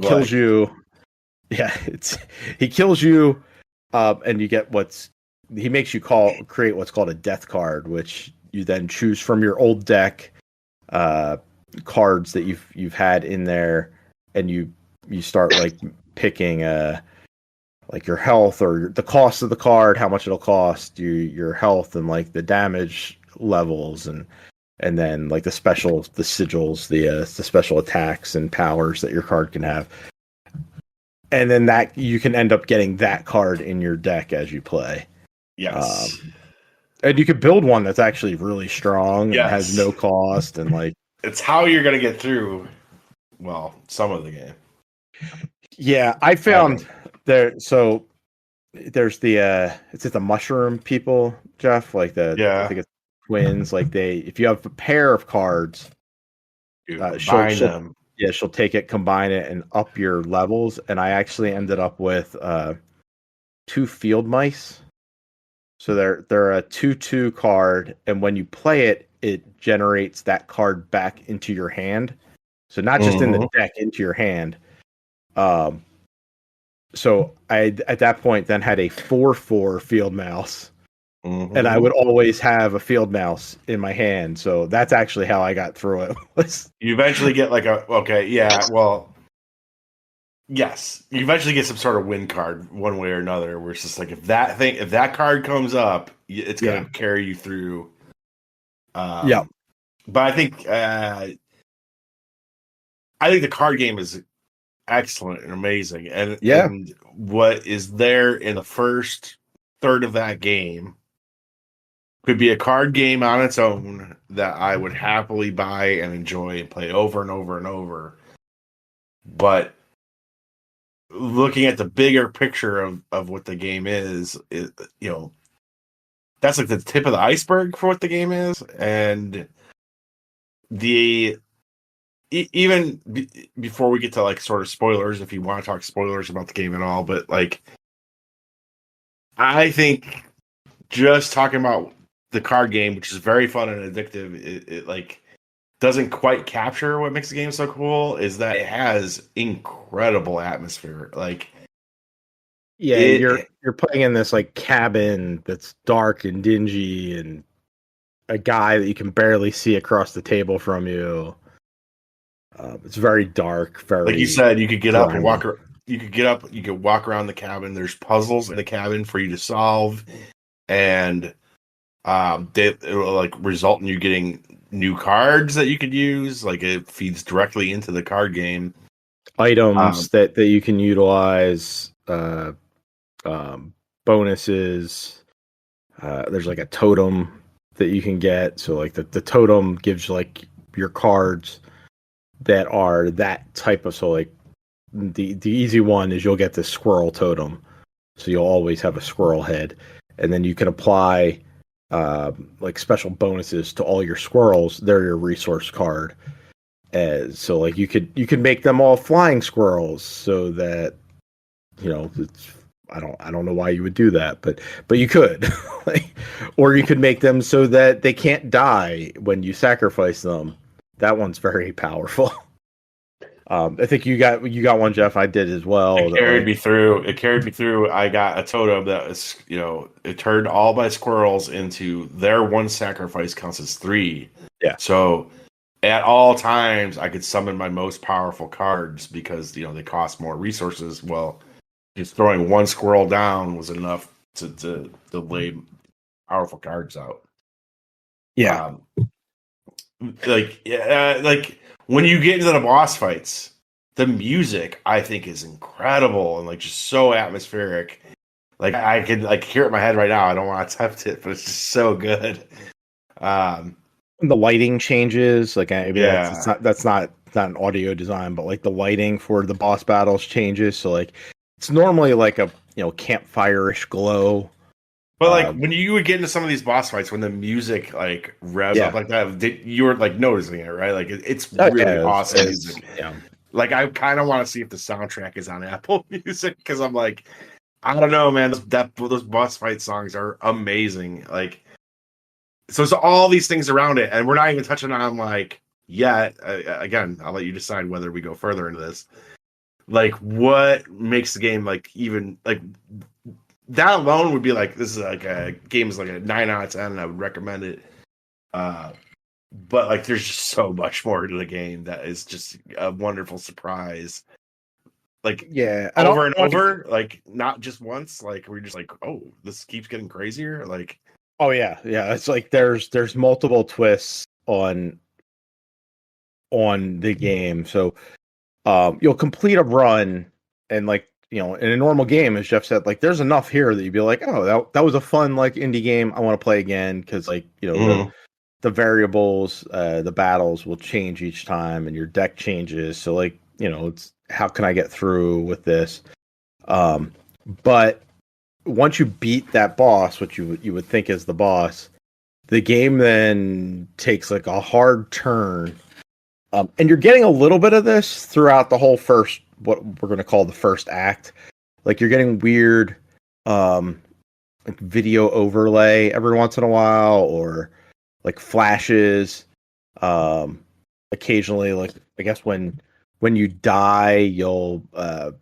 kills you. Yeah, he kills you, and you get he makes you create what's called a death card, which you then choose from your old deck cards that you've had in there, and you start like picking like your health or the cost of the card, how much it'll cost you, your health, and like the damage levels, and then like the sigils, the special attacks and powers that your card can have. And then that you can end up getting that card in your deck as you play. Yes. And you could build one that's actually really strong and has no cost, and like it's how you're going to get through some of the game. Yeah, I found there. So there's it's the mushroom people, Jeff. Like I think it's twins. Like if you have a pair of cards, she'll take it, combine it, and up your levels. And I actually ended up with 2 field mice. So they're a 2/2 card, and when you play it, it generates that card back into your hand. So not just in the deck, into your hand. So I at that point then had a 4/4 field mouse, and I would always have a field mouse in my hand. So that's actually how I got through it. You eventually get like yes, you eventually get some sort of win card one way or another, where it's just like if that card comes up, it's going to carry you through. But I think the card game is excellent and amazing, and what is there in the first third of that game could be a card game on its own that I would happily buy and enjoy and play over and over and over. But looking at the bigger picture of what the game is, that's like the tip of the iceberg for what the game is, and even before we get to like sort of spoilers, if you want to talk spoilers about the game at all, but like I think just talking about the card game, which is very fun and addictive, it like doesn't quite capture what makes the game so cool, is that it has incredible atmosphere. Like you're playing in this like cabin that's dark and dingy, and a guy that you can barely see across the table from you. It's very dark, very like you said. You could get up and walk. You could get up. You could walk around the cabin. There's puzzles in the cabin for you to solve, and it will like result in you getting new cards that you could use. Like it feeds directly into the card game. Items that you can utilize, bonuses. There's like a totem that you can get. So like the totem gives like your cards that are that type of, so like the easy one is you'll get this squirrel totem. So you'll always have a squirrel head. And then you can apply like special bonuses to all your squirrels. They're your resource card. So like you could make them all flying squirrels so that, you know, it's, I don't know why you would do that, but you could. Like, or you could make them so that they can't die when you sacrifice them. That one's very powerful. I think you got one, Jeff. I did as well. It carried me through. I got a totem that was, you know, it turned all my squirrels into their one sacrifice counts as 3. Yeah. So at all times I could summon my most powerful cards because, you know, they cost more resources. Well, just throwing one squirrel down was enough to lay powerful cards out. Yeah. Like when you get into the boss fights, the music I think is incredible and like just so atmospheric. Like I can like hear it in my head right now. I don't want to attempt it, but it's just so good. The lighting changes. Like that's not an audio design, but like the lighting for the boss battles changes. So like it's normally like a, you know, campfire-ish glow. But like when you would get into some of these boss fights, when the music like revs up like that, you were like noticing it, right? Like it's really awesome music. Yeah. Like I kind of want to see if the soundtrack is on Apple Music because I'm like, I don't know, man. Those boss fight songs are amazing. Like, so it's all these things around it, and we're not even touching on like yet. Again, I'll let you decide whether we go further into this. Like, what makes the game like even like. That alone would be like, this is like a game is like a 9 out of 10 and I would recommend it. But like there's just so much more to the game that is just a wonderful surprise. Like over and over, like not just once, like we're just like, oh, this keeps getting crazier. Like it's like there's multiple twists on the game. So you'll complete a run and like, you know, in a normal game, as Jeff said, like there's enough here that you'd be like, oh, that was a fun like indie game. I want to play again because like, you know, the variables, the battles will change each time and your deck changes. So like, you know, it's how can I get through with this? But once you beat that boss, which you would think is the boss, the game then takes like a hard turn. And you're getting a little bit of this throughout the whole first, what we're going to call the first act. Like you're getting weird like video overlay every once in a while, or like flashes. Occasionally, like I guess when you die, you'll go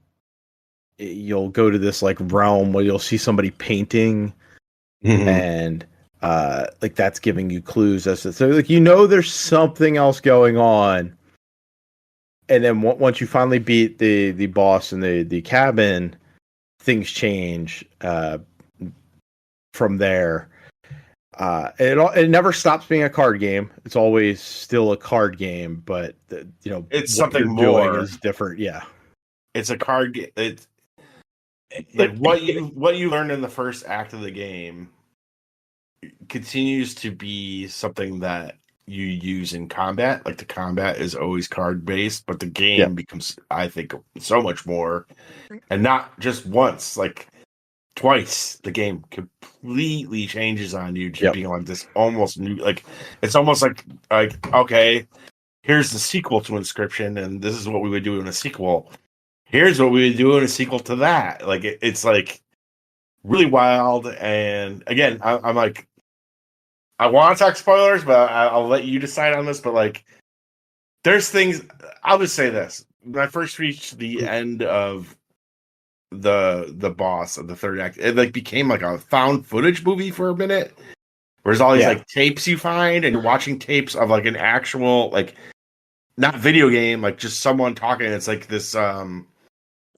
to this like realm where you'll see somebody painting, and like that's giving you clues as to, so like, you know, there's something else going on. And then once you finally beat the boss in the cabin, things change from there. It never stops being a card game. It's always still a card game, but you know, it's something more is different. Yeah, it's a card game. It's like what you learned in the first act of the game continues to be something that you use in combat. Like the combat is always card based, but the game becomes, I think, so much more, and not just once, like twice. The game completely changes on you, just being like this almost new. Like it's almost like okay, here's the sequel to Inscryption, and this is what we would do in a sequel. Here's what we would do in a sequel to that. Like it's like really wild. And again, I'm like, I want to talk spoilers, but I'll let you decide on this. But like, there's things. I'll just say this: when I first reached the end of the boss of the third act, it like became like a found footage movie for a minute. Whereas all these like tapes you find, and you're watching tapes of like an actual like not video game, like just someone talking. It's like this.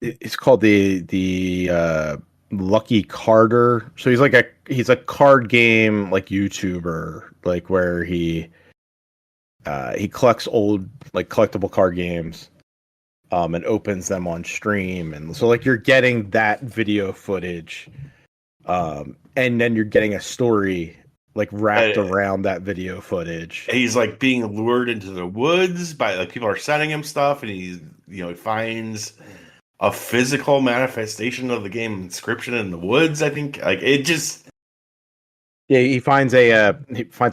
It's called the Lucky Carter. So he's a card game like YouTuber, like where he he collects old like collectible card games, and opens them on stream, and so like you're getting that video footage, and then you're getting a story like wrapped around that video footage. He's like being lured into the woods by like people are sending him stuff, and he finds a physical manifestation of the game Inscryption in the woods. I think like it just. Yeah, he finds a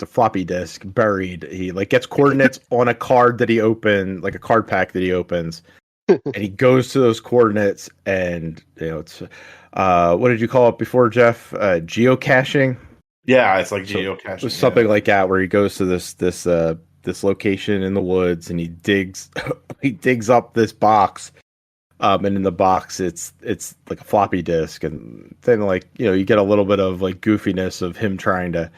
floppy disk buried. He like gets coordinates on a card that he opened, like a card pack that he opens, and he goes to those coordinates, and it's what did you call it before, Jeff? Geocaching. Yeah, it's like geocaching. Something like that, where he goes to this location in the woods, and he digs up this box. And in the box, it's like a floppy disk, and then like you get a little bit of like goofiness of him trying to,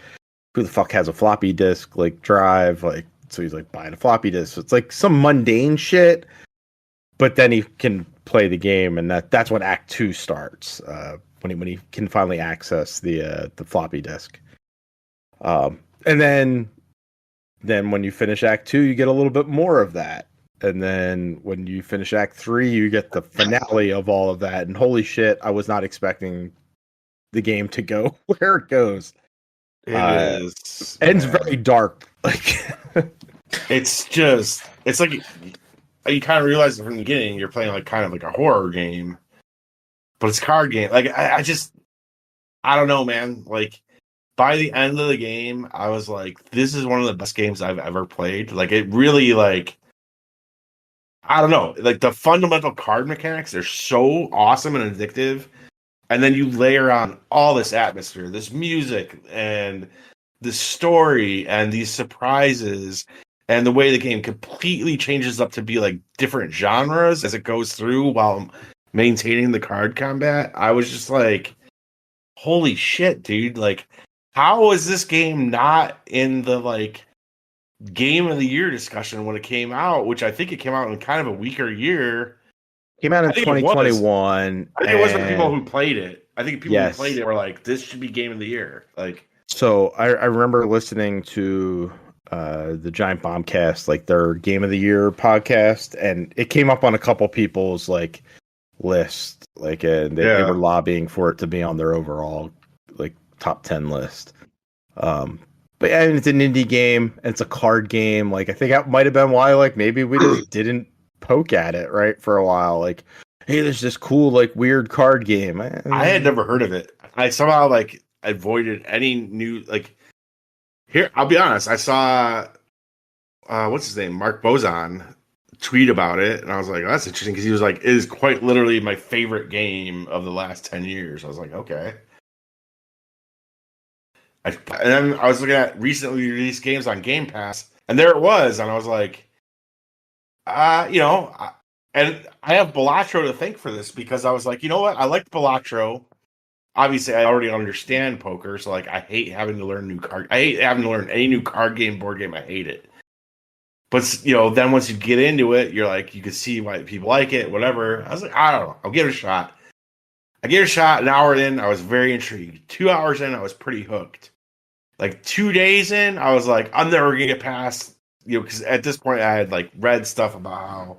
who the fuck has a floppy disk like drive, like so he's like buying a floppy disk. So it's like some mundane shit, but then he can play the game, and that's when Act 2 starts, when he can finally access the floppy disk, and then when you finish Act 2, you get a little bit more of that. And then when you finish Act 3, you get the finale of all of that. And holy shit, I was not expecting the game to go where it goes. It is. Ends very dark. Like it's like you kind of realize from the beginning you're playing like kind of like a horror game, but it's a card game. Like I don't know, man. Like by the end of the game, I was like, this is one of the best games I've ever played. Like it really like. I don't know, like the fundamental card mechanics are so awesome and addictive, and then you layer on all this atmosphere, this music, and the story, and these surprises, and the way the game completely changes up to be like different genres as it goes through while maintaining the card combat. I was just like, holy shit, dude! Like, how is this game not in the like Game of the Year discussion when it came out, which I think it came out in kind of a weaker year. Came out in 2021. I think it was for the people who played it. I think people who played it were like, this should be Game of the Year. Like, so I remember listening to the Giant Bombcast, like their Game of the Year podcast, and it came up on a couple people's like list, like and they were lobbying for it to be on their overall like top 10 list. But yeah, it's an indie game. And it's a card game. Like I think that might have been why, like maybe we just didn't poke at it right for a while. Like, hey, there's this cool like weird card game. I had never heard of it. I somehow like avoided any new like. Here, I'll be honest. I saw what's his name, Mark Bozon, tweet about it, and I was like, oh, that's interesting because he was like, it is quite literally my favorite game of the last 10 years. I was like, okay. And then I was looking at recently released games on Game Pass, and there it was, and I was like, and I have Balatro to thank for this because I was like, you know what, I liked Balatro. Obviously, I already understand poker, so like I hate having to learn I hate having to learn any new card game, board game. I hate it. But then once you get into it, you're like, you can see why people like it, whatever. I was like, I don't know, I'll give it a shot. I gave it a shot. An hour in, I was very intrigued. 2 hours in, I was pretty hooked. Like 2 days in, I was like, I'm never gonna get past, because at this point I had like read stuff about how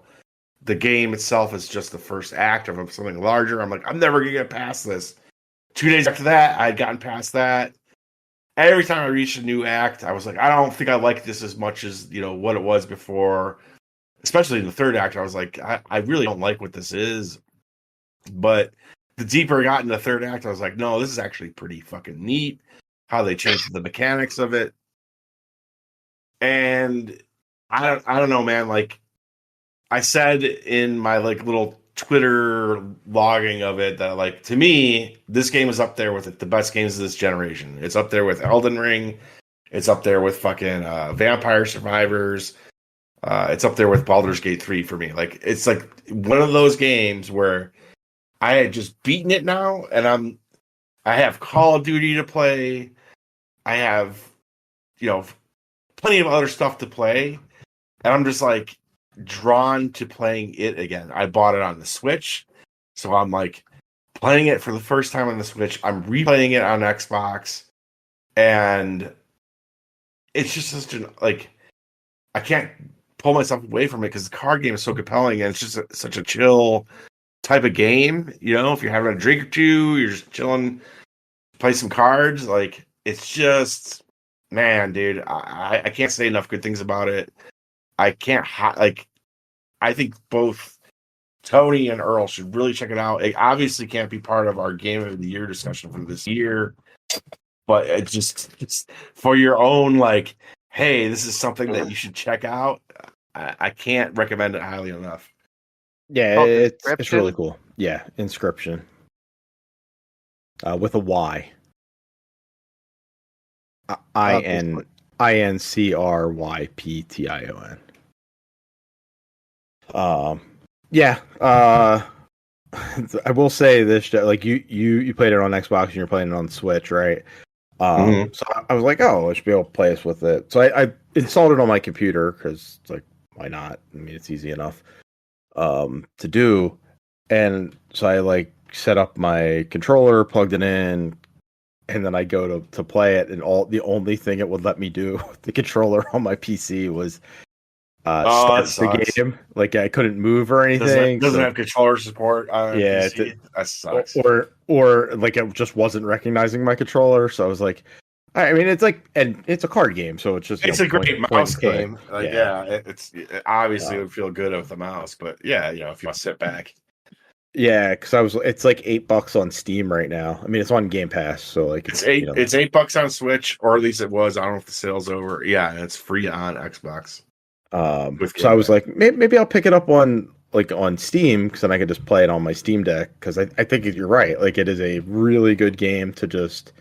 the game itself is just the first act of something larger. I'm like, I'm never gonna get past this. 2 days after that, I had gotten past that. Every time I reached a new act, I was like, I don't think I like this as much as what it was before. Especially in the third act, I was like, I really don't like what this is. But the deeper I got in the third act, I was like, no, this is actually pretty fucking neat. How they changed the mechanics of it. And I don't know, man. Like I said in my like little Twitter logging of it that like to me, this game is up there with the best games of this generation. It's up there with Elden Ring. It's up there with fucking Vampire Survivors. It's up there with Baldur's Gate 3 for me. Like it's like one of those games where I had just beaten it now, and I have Call of Duty to play. I have, plenty of other stuff to play. And I'm just like drawn to playing it again. I bought it on the Switch. So I'm like playing it for the first time on the Switch. I'm replaying it on Xbox. And it's just such an, like, I can't pull myself away from it because the card game is so compelling and it's just such a chill type of game. You know, if you're having a drink or two, you're just chilling, play some cards. Like, it's just, man, dude, I can't say enough good things about it. I can't I think both Tony and Earl should really check it out. It obviously can't be part of our Game of the Year discussion for this year, but it's just for your own, like, hey, this is something that you should check out. I can't recommend it highly enough. Yeah, it's really cool. Yeah, Inscryption. With a Y. INCRYPTION. Yeah. I will say this, like you played it on Xbox and you're playing it on Switch, right? So I was like, oh, I should be able to play this with it. So I installed it on my computer because it's like, why not? I mean, it's easy enough to do. And so I like set up my controller, plugged it in, and then I go to play it, and the only thing it would let me do with the controller on my PC was start the game. Like, I couldn't move or anything. Doesn't have controller support on PC. That sucks. Or like, it just wasn't recognizing my controller. So I was like, I mean, it's like, and it's a card game, so it's just a great mouse game. Like, it's obviously it would feel good with the mouse, but yeah, you know, if you want to sit back. Yeah, because it's like $8 on Steam right now. I mean, it's on Game Pass, so like it's $8 on Switch, or at least it was. I don't know if the sale's over. Yeah, and it's free on Xbox. So I was like, maybe I'll pick it up on Steam, because then I could just play it on my Steam Deck. Because I think you're right. Like, it is a really good game to just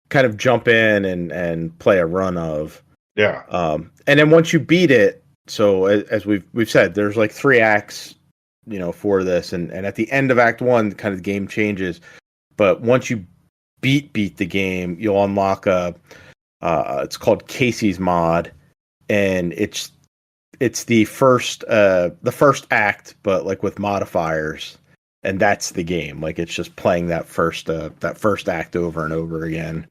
kind of jump in and play a run of. Yeah. And then once you beat it, so as we've said, there's like 3 acts, you know, for this, and at the end of Act 1, kind of the game changes. But once you beat the game, you'll unlock it's called Casey's mod, and it's the first act, but like with modifiers, and that's the game. Like, it's just playing that first act over and over again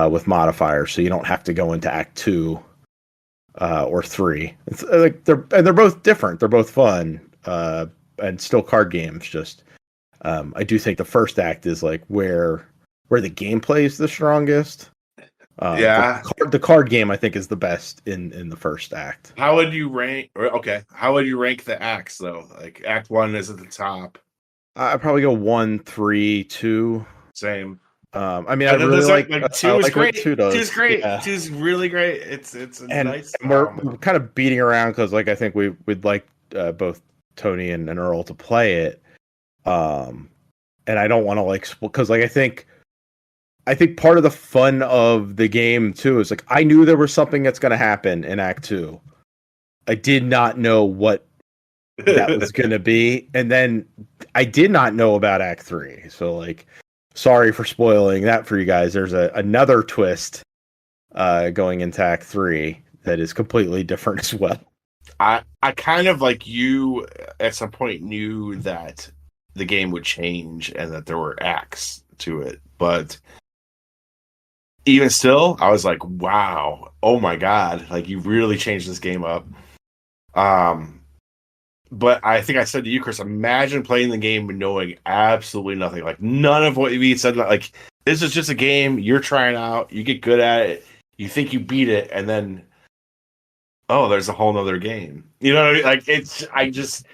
with modifiers, so you don't have to go into Act 2 or 3. It's like they're both different. They're both fun. And still card games. Just I do think the first act is like where the gameplay is the strongest. The card game, I think, is the best in the first act. How would you rank? Okay, how would you rank the acts though? Like, Act 1 is at the top. I'd probably go 1, 3, 2. Same. I mean, I really like 2 is great. 2 does. 2 is great. Yeah. 2 is really great. It's nice. And we're kind of beating around because, like, I think we'd like both Tony and Earl to play it, and I don't want to, like, because, like, I think part of the fun of the game too is, like, I knew there was something that's going to happen in Act 2. I did not know what that was going to be, and then I did not know about Act 3. So, like, sorry for spoiling that for you guys. There's another twist going into Act 3 that is completely different as well. I kind of, like you, at some point knew that the game would change and that there were acts to it, but even still, I was like, wow, oh my god, like, you really changed this game up. But I think I said to you, Chris, imagine playing the game knowing absolutely nothing, like none of what we said. Like, this is just a game you're trying out, you get good at it, you think you beat it, and then, oh, there's a whole nother game. You know, like, I just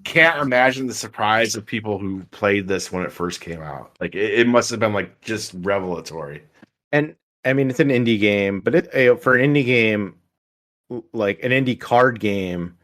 can't imagine the surprise of people who played this when it first came out. Like, it must have been, like, just revelatory. And I mean, it's an indie game, but for an indie game, like an indie card game,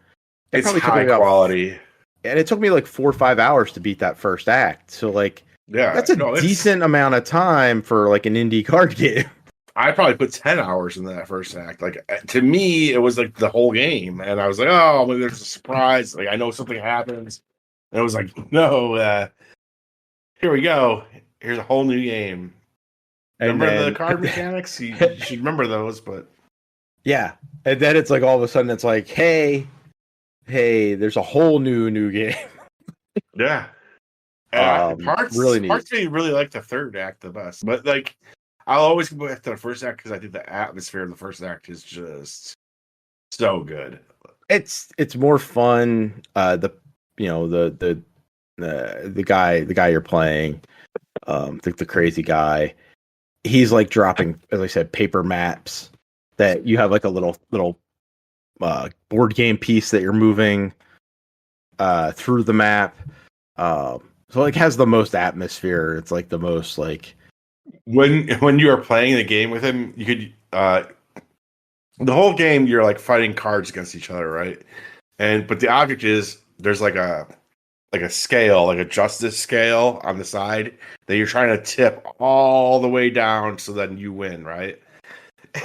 it's high quality. And it took me like 4 or 5 hours to beat that first act. So, like, yeah, that's a decent amount of time for, like, an indie card game. I probably put 10 hours into that first act. Like, to me, it was like the whole game. And I was like, oh, maybe there's a surprise. Like, I know something happens. And it was like, no, here we go. Here's a whole new game. Remember the card mechanics? You should remember those, but. Yeah. And then it's like, all of a sudden, it's like, hey, there's a whole new game. Yeah. Parts of me really like the third act the best. But, like, I'll always go back to the first act because I think the atmosphere in the first act is just So good. It's more fun. The guy you're playing, the crazy guy, he's like dropping, as I said, paper maps that you have like a little board game piece that you're moving through the map. So like has the most atmosphere. It's like the most like when you are playing the game with him, you could the whole game you're like fighting cards against each other, right? But the object is there's like a scale, like a justice scale on the side that you're trying to tip all the way down so then you win, right?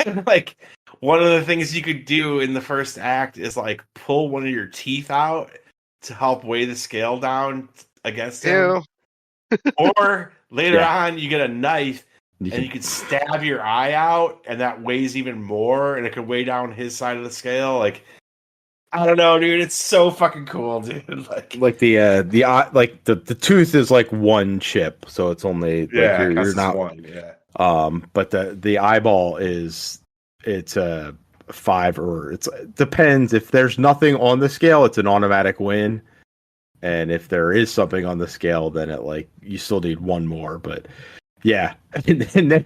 And like one of the things you could do in the first act is like pull one of your teeth out to help weigh the scale down against him. Or later on you get a knife and you could stab your eye out and that weighs even more and it could weigh down his side of the scale. Like I don't know, dude. It's so fucking cool, dude. Like the eye, like the tooth is like one chip, so it's only like you're not one. Yeah. But the eyeball it's a 5 or it depends. If there's nothing on the scale, it's an automatic win, and if there is something on the scale, then it like you still need one more. But yeah, and then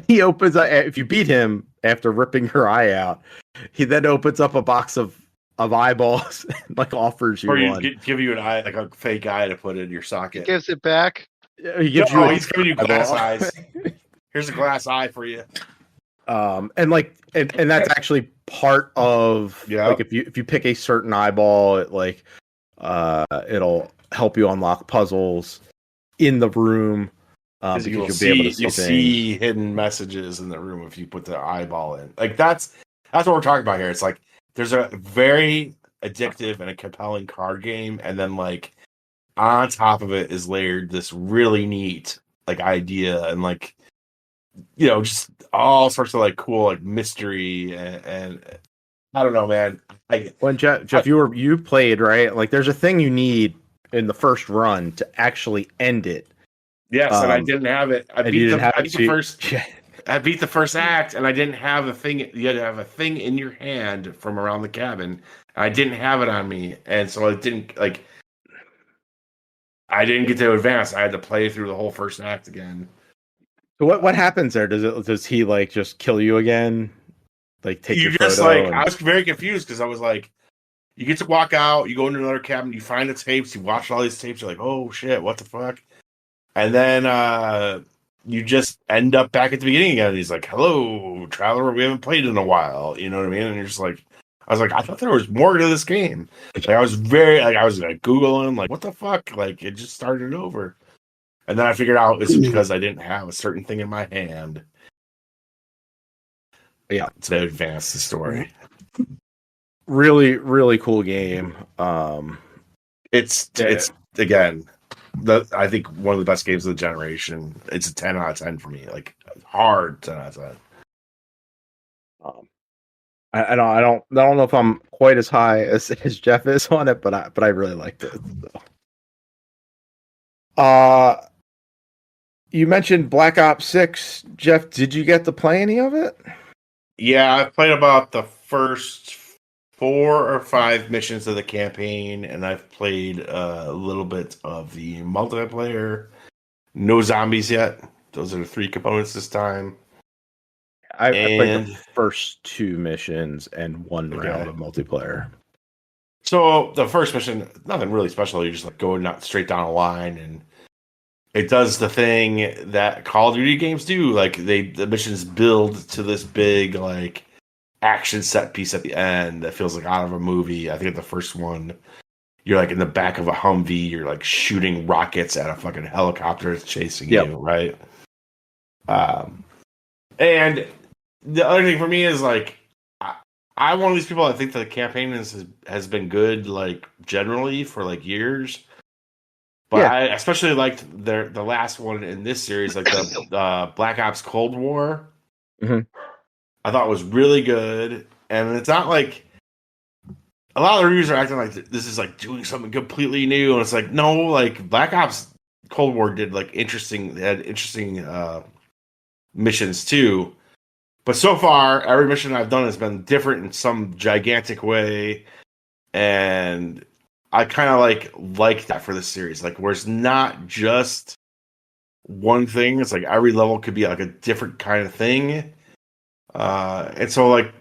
he opens up. If you beat him after ripping your eye out, he then opens up a box of eyeballs and like offers you one. Give you an eye, like a fake eye to put in your socket. He gives it back. He gives he's giving you glass eyes. Here's a glass eye for you. And that's actually part of like if you pick a certain eyeball, it like it'll help you unlock puzzles in the room. Because you'll be able to see hidden messages in the room if you put the eyeball in. Like that's what we're talking about here. It's like there's a very addictive and a compelling card game, and then like on top of it is layered this really neat like idea and like just all sorts of like cool like mystery and I don't know, man. When Jeff, you played, right? Like there's a thing you need in the first run to actually end it. Yes, and I didn't have it. I beat the first act, and I didn't have a thing. You had to have a thing in your hand from around the cabin. I didn't have it on me, and so I didn't get to advance. I had to play through the whole first act again. So what happens there? Does he like just kill you again? Like take your photo? I was very confused because I was like, you get to walk out, you go into another cabin, you find the tapes, you watch all these tapes, you're like, oh shit, what the fuck? And then you just end up back at the beginning again. And he's like, hello, traveler, we haven't played in a while. You know what I mean? And you're just like, I was like, I thought there was more to this game. Like I was like Googling, like, what the fuck? Like it just started over. And then I figured out it's because I didn't have a certain thing in my hand. Yeah. To advance the story. Really, really cool game. It's again, I think one of the best games of the generation. It's a 10 out of 10 for me. Like hard 10 out of 10. I don't know if I'm quite as high as Jeff is on it, but I really liked it. So. You mentioned Black Ops 6. Jeff, did you get to play any of it? Yeah, I played about the first 4 or 5 missions of the campaign, and I've played a little bit of the multiplayer. No zombies yet. Those are the 3 components this time. I played the first 2 missions and 1 round of multiplayer. So the first mission, nothing really special. You're just like going straight down a line, and it does the thing that Call of Duty games do. Like the missions build to this big like action set piece at the end that feels like out of a movie. I think the first one, you're like in the back of a Humvee, you're like shooting rockets at a fucking helicopter that's chasing you, right? And the other thing for me is like I'm one of these people. I think the campaign has been good like generally for like years. But I especially liked the last one in this series, like the Black Ops Cold War. Mm-hmm. I thought was really good, and it's not like a lot of the reviews are acting like this is like doing something completely new, and it's like no, like Black Ops Cold War did like interesting missions too, But so far, every mission I've done has been different in some gigantic way, and I kind of like that for this series. Like, where it's not just one thing; it's like every level could be like a different kind of thing. And so, like,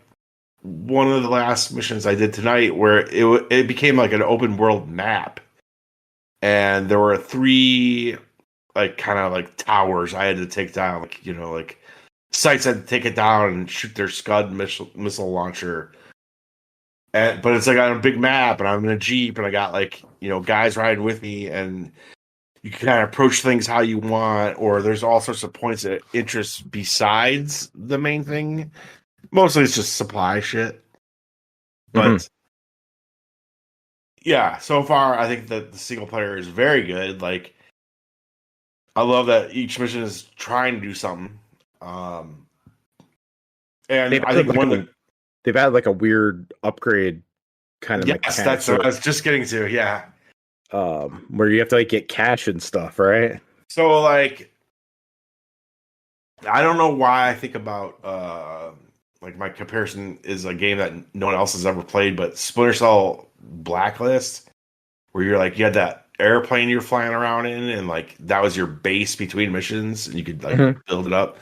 one of the last missions I did tonight, where it became like an open world map, and there were 3 like kind of like towers I had to take down, like, you know, like sites had to take it down and shoot their Scud missile launcher. But it's like on a big map, and I'm in a Jeep, and I got, like, you know, guys riding with me, and you can kind of approach things how you want, or there's all sorts of points of interest besides the main thing. Mostly it's just supply shit. But yeah, so far I think that the single player is very good. Like, I love that each mission is trying to do something. And I think they've had like a weird upgrade kind of mechanic. That's what I was just getting to. Yeah. Where you have to like get cash and stuff, right? So, like, I don't know why I think about like, my comparison is a game that no one else has ever played, but Splinter Cell Blacklist, where you're like, you had that airplane you're flying around in, and like that was your base between missions, and you could like build it up.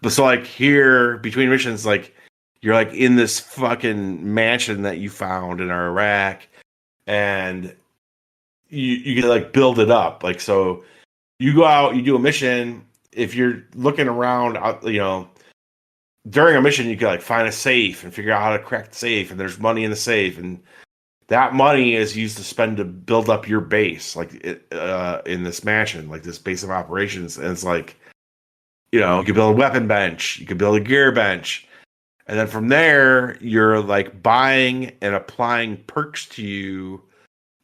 But so, like, here between missions, like, you're like in this fucking mansion that you found in Iraq, and you can like build it up. Like, so you go out, you do a mission. If you're looking around, you know, during a mission, you can like find a safe and figure out how to crack the safe, and there's money in the safe, and that money is used to spend to build up your base, like in this mansion, like this base of operations. And it's like, you know, you can build a weapon bench, you can build a gear bench, and then from there, you're like buying and applying perks to you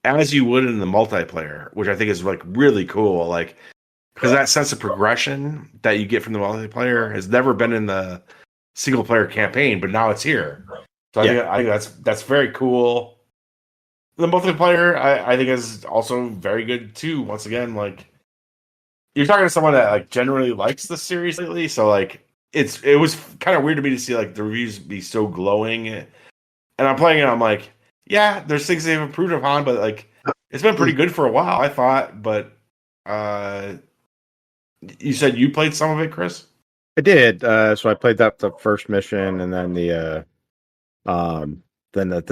as you would in the multiplayer, which I think is like really cool. Like, because that sense of progression that you get from the multiplayer has never been in the single player campaign, but now it's here. So I think that's very cool. The multiplayer, I think, is also very good too. Once again, like, you're talking to someone that like generally likes the series lately, so like it was kind of weird to me to see like the reviews be so glowing. And I'm playing it, I'm like, yeah, there's things they've improved upon, but like it's been pretty good for a while, I thought. But you said you played some of it, Chris? I did. So I played the first mission, and then the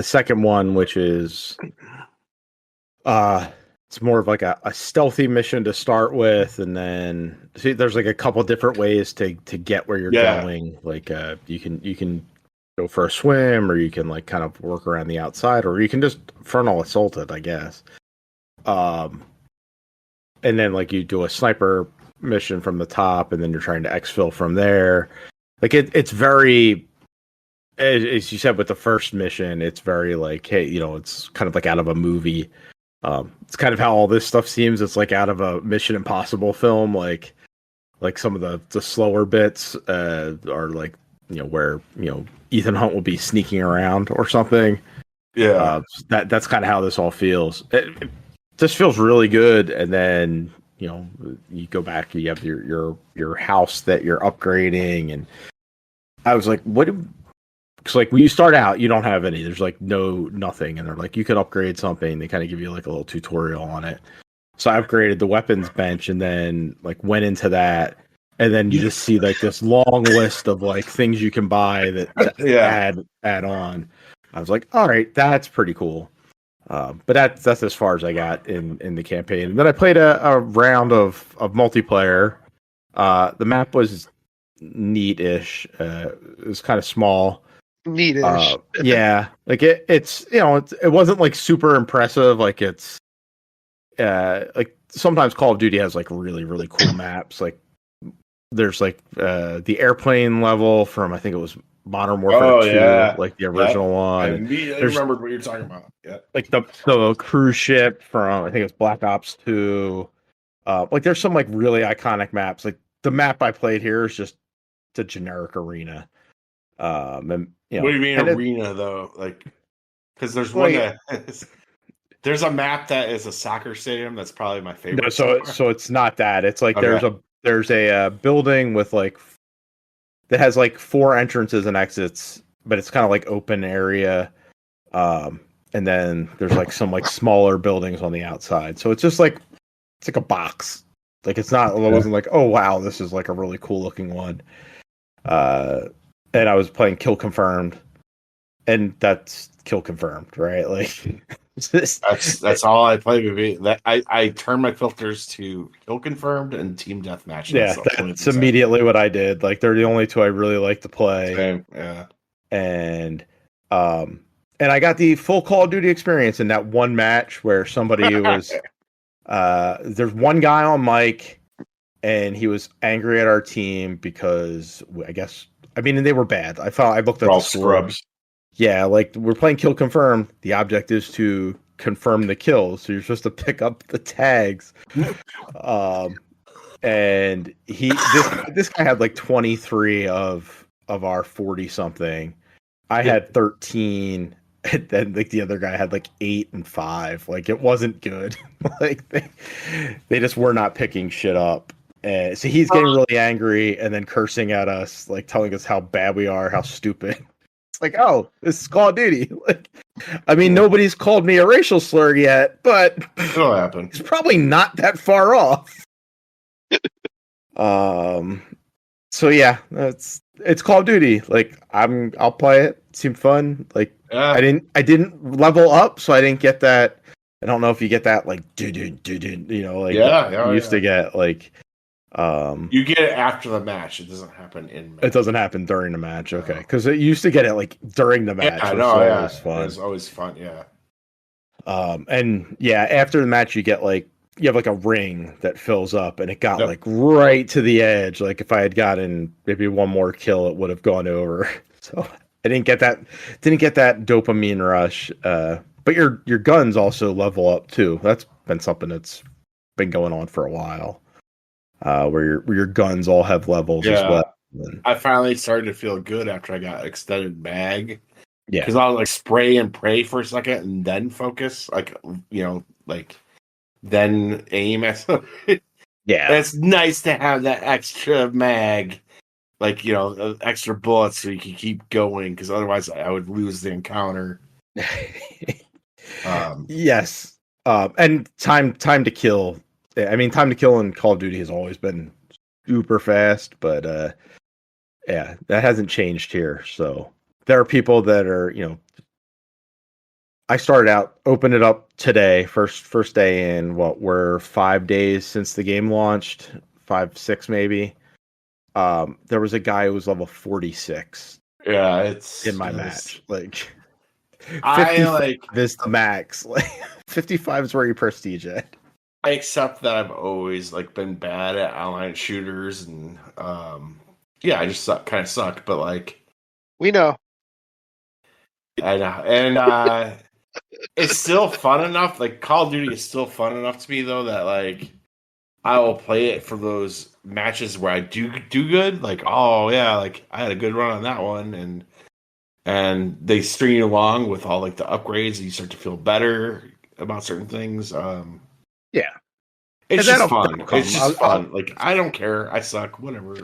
second one, which is it's more of like a stealthy mission to start with, and then see there's like a couple different ways to get where you're going. Like you can go for a swim, or you can like kind of work around the outside, or you can just frontal assault it, I guess. And then like you do a sniper mission from the top, and then you're trying to exfil from there. Like it's very, as you said with the first mission, it's very like, hey, you know, it's kind of like out of a movie. It's kind of how all this stuff seems. It's like out of a Mission Impossible film. Like some of the slower bits are like, you know, where, you know, Ethan Hunt will be sneaking around or something. Yeah, that's kind of how this all feels. It just feels really good. And then, you know, you go back, you have your house that you're upgrading, and I was like, what? Because like when you start out, you don't have any. There's like nothing, and they're like, you could upgrade something. They kind of give you like a little tutorial on it. So I upgraded the weapons bench, and then like went into that, and then you just see like this long list of like things you can buy that add on. I was like, all right, that's pretty cool. But that's as far as I got in the campaign. And then I played a round of multiplayer. The map was neat-ish. It was kind of small. Neat-ish. Yeah, like it's you know it wasn't like super impressive. Like it's like sometimes Call of Duty has like really really cool maps. Like there's like the airplane level from, I think it was Modern Warfare 2, like the original one. I immediately remembered what you're talking about. Yeah, like the cruise ship from, I think it's Black Ops 2. Like there's some like really iconic maps. Like the map I played here is just a generic arena. And, you know, what do you mean arena though? Like, because there's one that there's a map that is a soccer stadium. That's probably my favorite. No, so it's not that. It's like there's a building with like that has like 4 entrances and exits, but it's kind of like open area. And then there's like some like smaller buildings on the outside. So it's just like it's like a box. Like it wasn't like, oh wow, this is like a really cool looking one. And I was playing Kill Confirmed, and that's Kill Confirmed, right? Like that's all I play. That I turn my filters to Kill Confirmed and Team Deathmatch. That's immediately what I did. Like they're the only 2 I really like to play. Same, yeah. And I got the full Call of Duty experience in that one match where somebody was there's one guy on mic and he was angry at our team because they were bad. I looked at the scrubs. Yeah, like we're playing Kill Confirm. The object is to confirm the kills, so you're supposed to pick up the tags. And this guy had like 23 of our 40 something. I had 13. And then like the other guy had like 8 and 5. Like it wasn't good. Like they just were not picking shit up. So he's getting really angry and then cursing at us, like telling us how bad we are, how stupid. It's like, oh, this is Call of Duty. Like, I mean, nobody's called me a racial slur yet, but it'll happen. It's probably not that far off. So yeah, it's Call of Duty. Like I'll play it. It seemed fun. Like I didn't level up, so I didn't get that. I don't know if you get that like you know, like you used to get like you get it after the match. It doesn't happen in match. It doesn't happen during the match, okay. Because it used to get it like during the match. Yeah, I know, It was fun. It was always fun, yeah. And yeah, after the match you get like you have like a ring that fills up, and it got like right to the edge. Like if I had gotten maybe one more kill, it would have gone over. So I didn't get that dopamine rush. But your guns also level up too. That's been something that's been going on for a while. Where your guns all have levels as well. I finally started to feel good after I got extended mag. Yeah, because I was like spray and pray for a second and then focus, like then aim at something. Yeah, it's nice to have that extra mag, extra bullets so you can keep going, because otherwise I would lose the encounter. Yes, and time to kill. I mean, time to kill in Call of Duty has always been super fast, but that hasn't changed here. So there are people that are, I opened it up today, first day in we're 5 days since the game launched, 5, 6 maybe. There was a guy who was level 46. Yeah, it's in my match. Like this the max. Like 55 is where you prestige it. I accept that I've always been bad at online shooters, and I just kind of suck. But we know, I know, and it's still fun enough. Like Call of Duty is still fun enough to me, though, that I will play it for those matches where I do good. I had a good run on that one, and they string you along with all the upgrades, and you start to feel better about certain things. Yeah, it's just fun. It's just fun. I don't care. I suck. Whatever.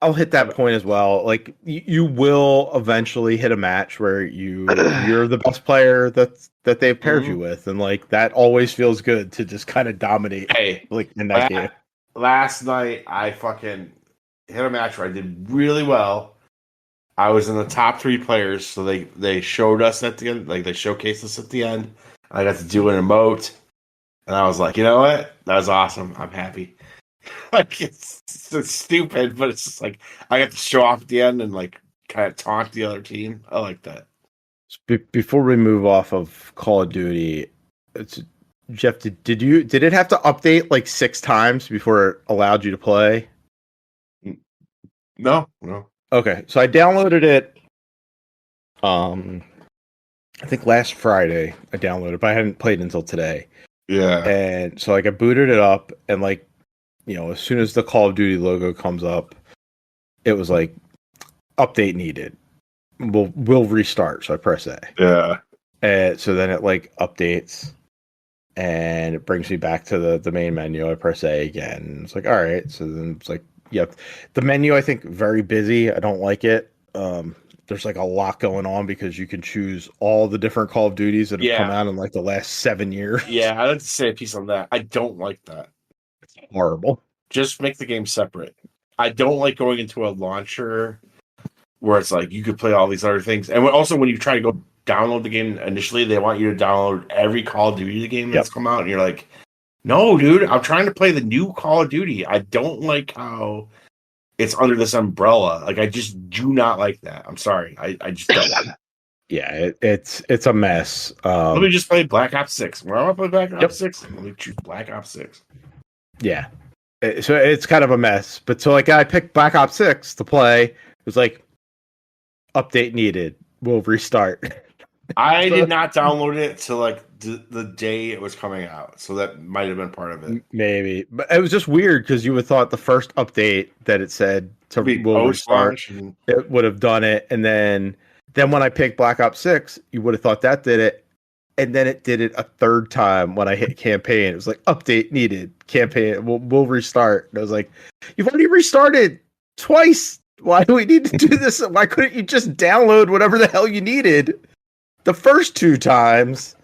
I'll hit that point as well. Like you will eventually hit a match where you're the best player that they've paired you with, and that always feels good to just kind of dominate. Hey, in that game. Last night I fucking hit a match where I did really well. I was in the top 3 players, so they showed us at the end, they showcased us at the end. I got to do an emote. And I was like, you know what? That was awesome. I'm happy. It's stupid, but it's just I got to show off at the end and kind of taunt the other team. I like that. Before we move off of Call of Duty, Jeff, did it have to update 6 times before it allowed you to play? No. Okay, so I downloaded it. I think last Friday I downloaded it, but I hadn't played until today. Yeah. And so I booted it up, and as soon as the Call of Duty logo comes up, it was update needed. We'll restart. So I press A. Yeah. And so then it updates, and it brings me back to the main menu. I press A again. It's all right. So then it's Yep. The menu, I think, very busy. I don't like it. There's like a lot going on because you can choose all the different Call of Duties that have come out in like the last 7 years. Yeah, I'd like to say a piece on that. I don't like that. It's horrible. Just make the game separate. I don't like going into a launcher where it's like you could play all these other things. And also, when you try to go download the game initially, they want you to download every Call of Duty game that's come out. And you're like, no, dude, I'm trying to play the new Call of Duty. I don't like how it's under this umbrella. Like, I just do not like that. I'm sorry. I just don't. Yeah, it's a mess. Let me just play Black Ops 6. Where I want to play Black Ops 6, let me choose Black Ops 6. Yeah. So it's kind of a mess. But so like I picked Black Ops 6 to play. It was like, update needed. We'll restart. I did not download it till like the day it was coming out. So that might have been part of it. Maybe. But it was just weird because you would have thought the first update that it said to will restart, it would have done it. And then when I picked Black Ops 6, you would have thought that did it. And then it did it a third time when I hit campaign. It was like, update needed. Campaign, we'll restart. And I was like, you've already restarted twice. Why do we need to do this? Why couldn't you just download whatever the hell you needed the first 2 times?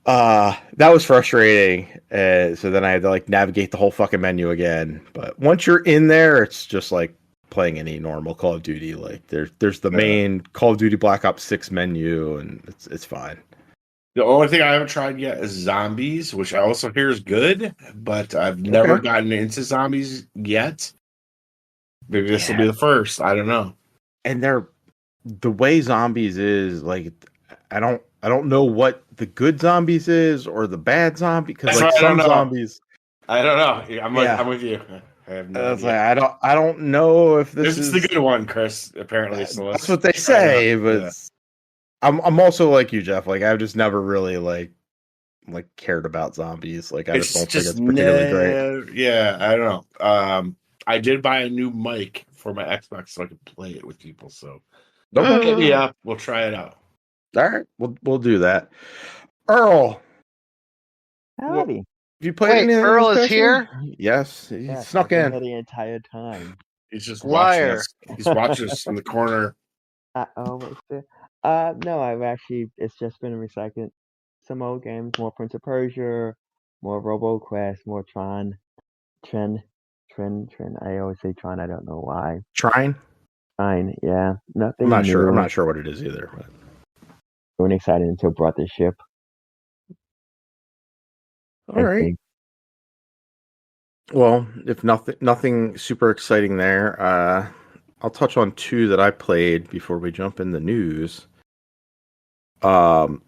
That was frustrating. So then I had to like navigate the whole fucking menu again. But once you're in there, it's just like playing any normal Call of Duty. Like there's the main Call of Duty Black Ops 6 menu, and it's fine. The only thing I haven't tried yet is zombies, which I also hear is good, but I've never gotten into zombies yet. Maybe this will be the first. I don't know. And the way zombies is like, I don't know what the good zombies is or the bad zombie, because like some zombies. I don't know. I'm with you. I have no idea. I don't know if this is the good one, Chris. Apparently, that's what they say. But I'm also like you, Jeff. Like I've just never really like cared about zombies. Like I just don't think it's particularly great. Yeah, I don't know. I did buy a new mic for my Xbox so I could play it with people. So yeah, we'll try it out. All right, we'll do that. Earl, howdy. Have you played anything? Earl is here? Yes, he snuck in the entire time. He's just watching us. He's watching us in the corner. No, it's just been recycling some old games, more Prince of Persia, more RoboQuest, more Tron. I always say Tron, I don't know why. Trying? Fine, yeah. Nothing I'm not new. sure. I'm not sure what it is either. But I wasn't excited until brought the ship. All right. Well, if nothing super exciting there, I'll touch on 2 that I played before we jump in the news. So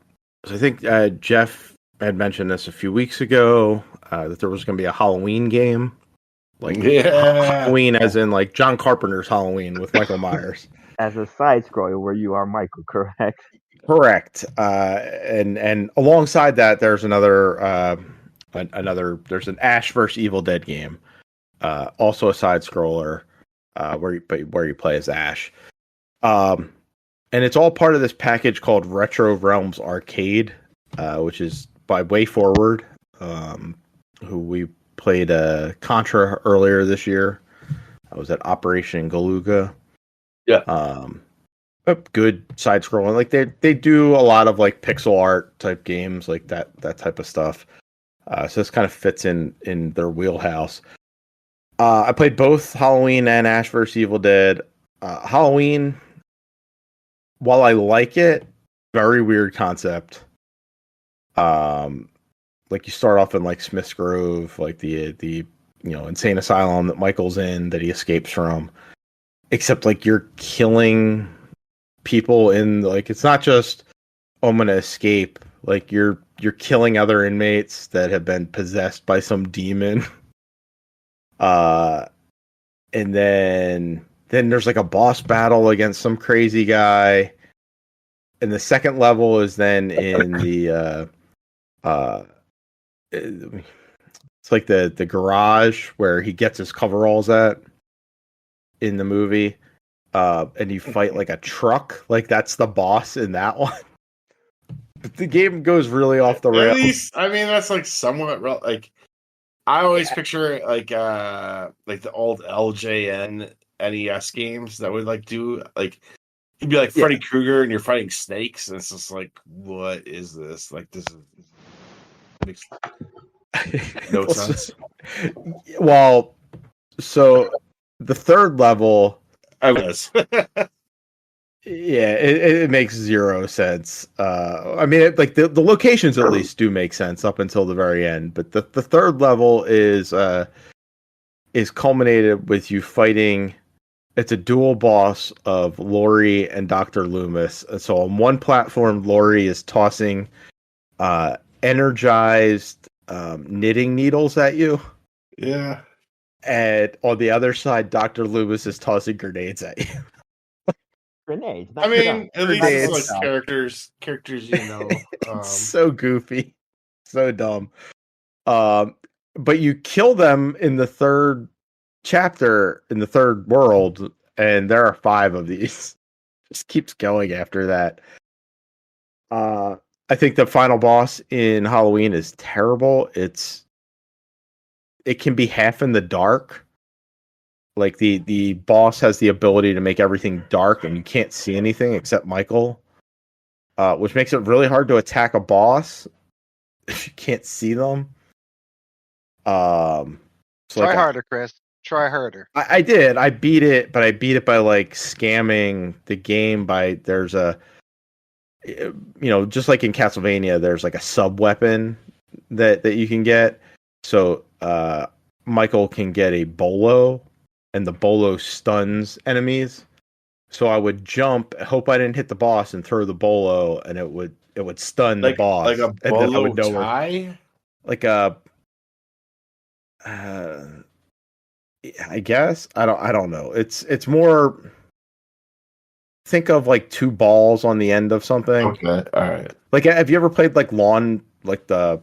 I think Jeff had mentioned this a few weeks ago, that there was going to be a Halloween game. Like Halloween as in like John Carpenter's Halloween with Michael Myers. As a side scroller where you are Michael, correct? Correct. And alongside that, there's there's an Ash vs. Evil Dead game. Also a side scroller, where you play as Ash. And it's all part of this package called RetroRealms Arcade, which is by Way Forward, who we played Contra earlier this year. I was at Operation Galuga. Yeah. A good side scrolling. Like they do a lot of like pixel art type games, like that type of stuff. So this kind of fits in their wheelhouse. I played both Halloween and Ash vs. Evil Dead. Halloween, while I like it, very weird concept. Like you start off in like Smith's Grove, like the insane asylum that Michael's in, that he escapes from. Except like you're killing people in, like, it's not just, oh, I'm gonna escape. Like you're killing other inmates that have been possessed by some demon. And then there's like a boss battle against some crazy guy. And the second level is then in the it's like the garage where he gets his coveralls at in the movie. And you fight like a truck. Like that's the boss in that one. The game goes really off the rails. At least, I mean, that's like somewhat like I always picture it like the old LJN NES games that would like do like you'd be like Freddy Krueger and you're fighting snakes and it's just like what is this? Like this makes no sense. Well, so the third level, I was. yeah, it makes zero sense. I mean, like the locations at least do make sense up until the very end, but the third level is culminated with you fighting. It's a dual boss of Lori and Dr. Loomis. And so on one platform, Lori is tossing energized knitting needles at you. Yeah. And on the other side, Dr. Loomis is tossing grenades at you. Grenades. I mean, at least Grenades. it's like characters, you know. It's so goofy. So dumb. But you kill them in the third chapter, in the third world, and there are 5 of these. Just keeps going after that. I think the final boss in Halloween is terrible. It can be half in the dark. Like the boss has the ability to make everything dark and you can't see anything except Michael. Which makes it really hard to attack a boss if you can't see them. Try harder, Chris. Try harder. I did. I beat it, but I beat it by like scamming the game by there's a just like in Castlevania, there's like a sub weapon that you can get. So Michael can get a bolo, and the bolo stuns enemies. So I would jump, hope I didn't hit the boss, and throw the bolo, and it would stun the boss. Like a bolo tie? Like a I guess I don't know. It's more. Think of like 2 balls on the end of something. Okay, all right. Like, have you ever played like lawn? Like the,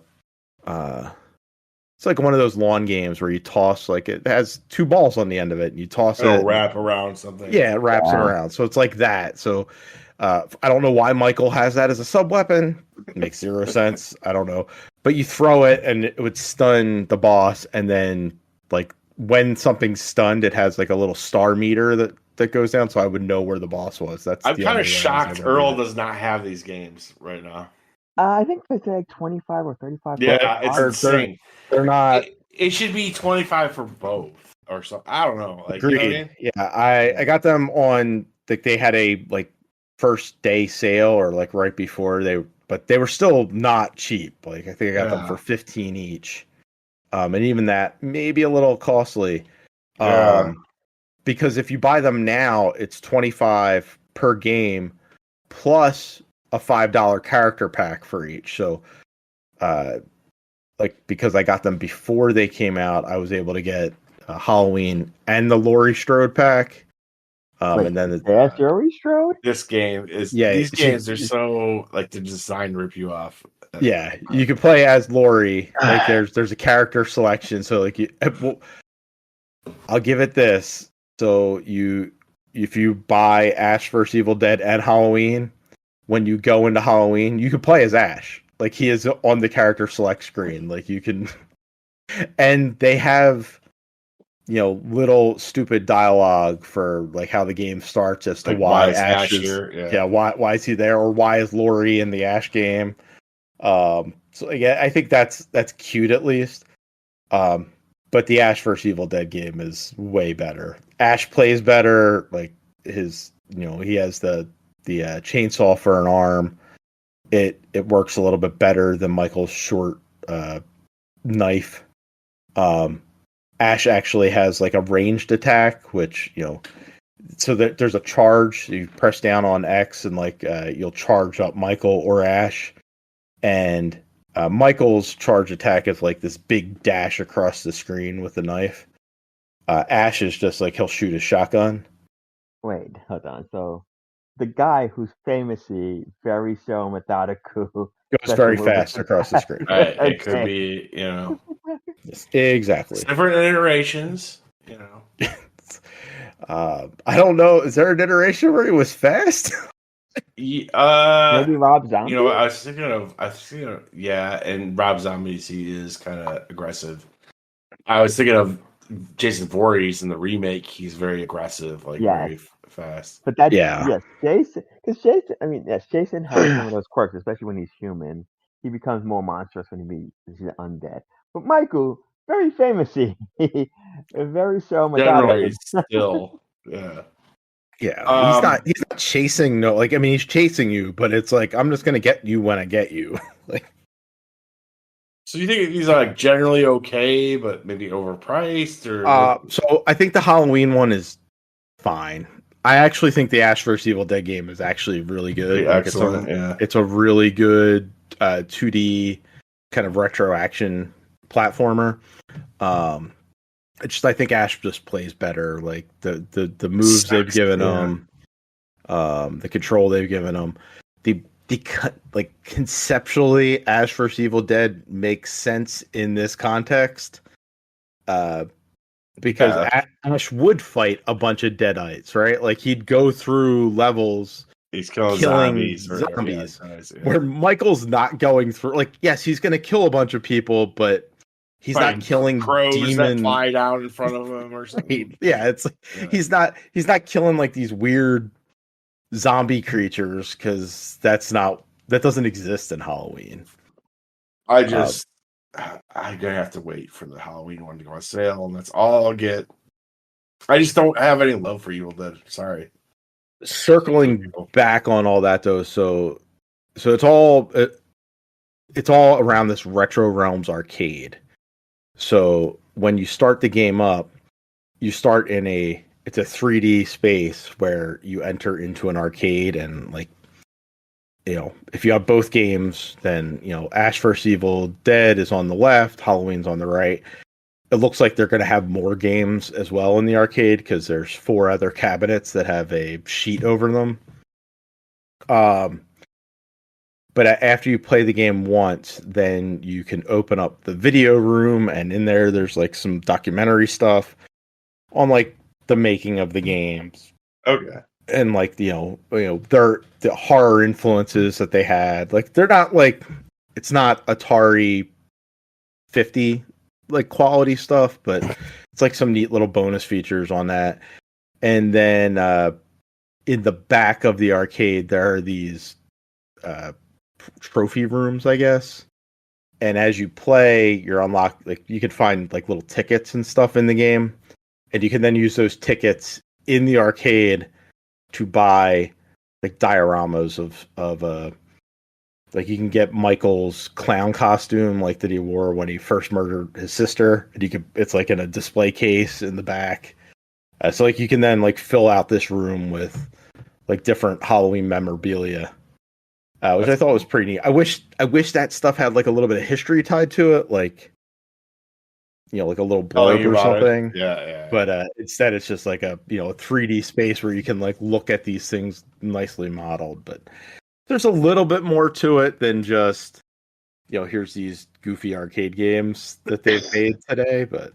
it's like one of those lawn games where you toss like it has 2 balls on the end of it, and you toss it. Wrap around something. Yeah, it wraps it around. So it's like that. So I don't know why Michael has that as a sub weapon. It makes 0 sense. I don't know. But you throw it, and it would stun the boss, and then like when something's stunned, it has like a little star meter that goes down, so I would know where the boss was. I'm kind of shocked Earl does not have these games right now. I think it's like 25 or 35. Yeah, it's insane. They're not. It should be 25 for both or something. I don't know. Like, agreed. You know what I mean? Yeah, I got them on. Like they had a like first day sale or like right before but they were still not cheap. Like I think I got them for 15 each, and even that maybe a little costly. Because if you buy them now, it's $25 per game plus a $5 character pack for each. So, because I got them before they came out, I was able to get Halloween and the Laurie Strode pack. And then that's Laurie Strode. This game is these games are so like they're designed to rip you off. Yeah, you can play as Laurie. Like there's a character selection. So like I'll give it this. So if you buy Ash vs. Evil Dead and Halloween, when you go into Halloween, you can play as Ash. Like he is on the character select screen. Like you can, and they have, little stupid dialogue for like how the game starts as to like why Ash is here. Yeah, why is he there, or why is Laurie in the Ash game? So yeah, I think that's cute at least. But the Ash vs. Evil Dead game is way better. Ash plays better. Like his, he has the chainsaw for an arm. It works a little bit better than Michael's short knife. Ash actually has like a ranged attack, which so that there's a charge. You press down on X and like you'll charge up Michael or Ash, and Michael's charge attack is like this big dash across the screen with the knife. Ash is just like he'll shoot a shotgun. Wait, hold on. So the guy who's famously very slow without a coup goes very fast across the screen. It could be, Yes, exactly. Different iterations, I don't know. Is there an iteration where he was fast? Maybe Rob Zombie. I was thinking of, and Rob Zombie, he is kind of aggressive. I was thinking of Jason Voorhees in the remake. He's very aggressive, like very fast. But that's Yeah. yes, Jason. Because Jason, I mean, yes, Jason has some of those quirks, especially when he's human. He becomes more monstrous when he's undead. But Michael, very famously, very so Generally, Madonna. still, yeah. Yeah, he's not chasing he's chasing you, but it's like I'm just gonna get you when I get you. Like, so you think these are like generally okay, but maybe overpriced, or so I think the Halloween one is fine. I actually think the Ash vs Evil Dead game is actually really good. Like, excellent. It's a really good 2D kind of retro action platformer. I think Ash just plays better. Like the moves they've given him, the control they've given him, like conceptually, Ash vs Evil Dead makes sense in this context. Because Ash would fight a bunch of deadites, right? Like he'd go through levels. He's killing zombies. Where Michael's not going through. Like, yes, he's going to kill a bunch of people, but he's not killing crows that fly down in front of him or something. Yeah, it's like he's not killing like these weird zombie creatures because that doesn't exist in Halloween. I'm gonna have to wait for the Halloween one to go on sale, and that's all I'll get. I just don't have any love for Evil Dead. Sorry. Circling back on all that though, so it's all around this RetroRealms Arcade. So when you start the game up, you start it's a 3D space where you enter into an arcade, and like, if you have both games, then Ash vs Evil Dead is on the left, Halloween's on the right. It looks like they're going to have more games as well in the arcade because there's 4 other cabinets that have a sheet over them. But after you play the game once, then you can open up the video room, and in there's like some documentary stuff on like the making of the games. Okay. And like the horror influences that they had. Like they're not like, it's not Atari 50 like quality stuff, but it's like some neat little bonus features on that. And then in the back of the arcade there are these trophy rooms, I guess. And as you play, you're unlocked, like you can find like little tickets and stuff in the game, and you can then use those tickets in the arcade to buy like dioramas of like you can get Michael's clown costume like that he wore when he first murdered his sister, and it's like in a display case in the back. So like you can then like fill out this room with like different Halloween memorabilia, which I thought was pretty neat. I wish that stuff had like a little bit of history tied to it, like like a little blurb or something. Yeah. But instead, it's just like a 3D space where you can like look at these things nicely modeled. But there's a little bit more to it than just here's these goofy arcade games that they've made today. But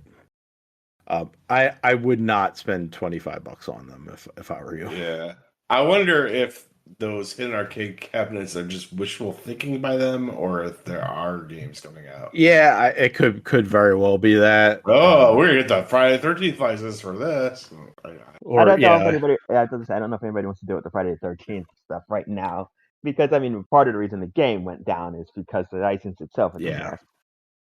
I would not spend $25 on them if I were you. Yeah, I wonder if those hidden arcade cabinets are just wishful thinking by them, or if there are games coming out. Yeah, it could very well be that. Oh, we're gonna get the Friday the 13th license for this. I don't know if anybody. I don't know if anybody wants to do it with the Friday the 13th stuff right now, because I mean, part of the reason the game went down is because the license itself is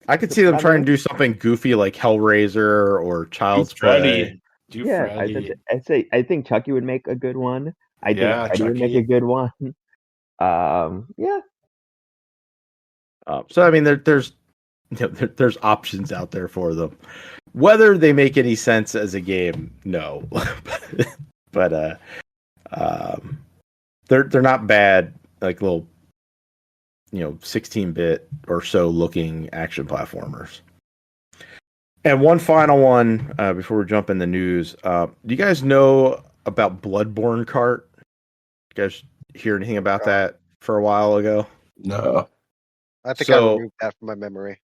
I could see them trying to do something goofy like Hellraiser or Child's Play. I think Chucky would make a good one. I think Freddy would make a good one. Yeah. So I mean, there's options out there for them. Whether they make any sense as a game, no. But they're not bad. Like little 16-bit or so looking action platformers. And one final one before we jump in the news. Do you guys know about Bloodborne Kart? You guys hear anything about that for a while ago? No. I think I removed that from my memory.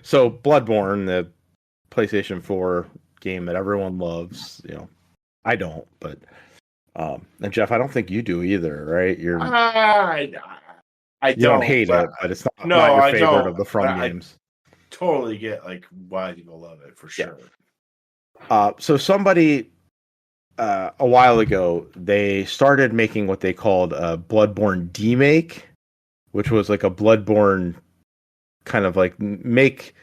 So Bloodborne, the PlayStation 4 game that everyone loves, I don't, but and Jeff, I don't think you do either, right? I don't hate it, but it's not your favorite of the From games. totally get like why people love it for sure. So somebody a while ago, they started making what they called a Bloodborne demake, which was like a Bloodborne kind of like make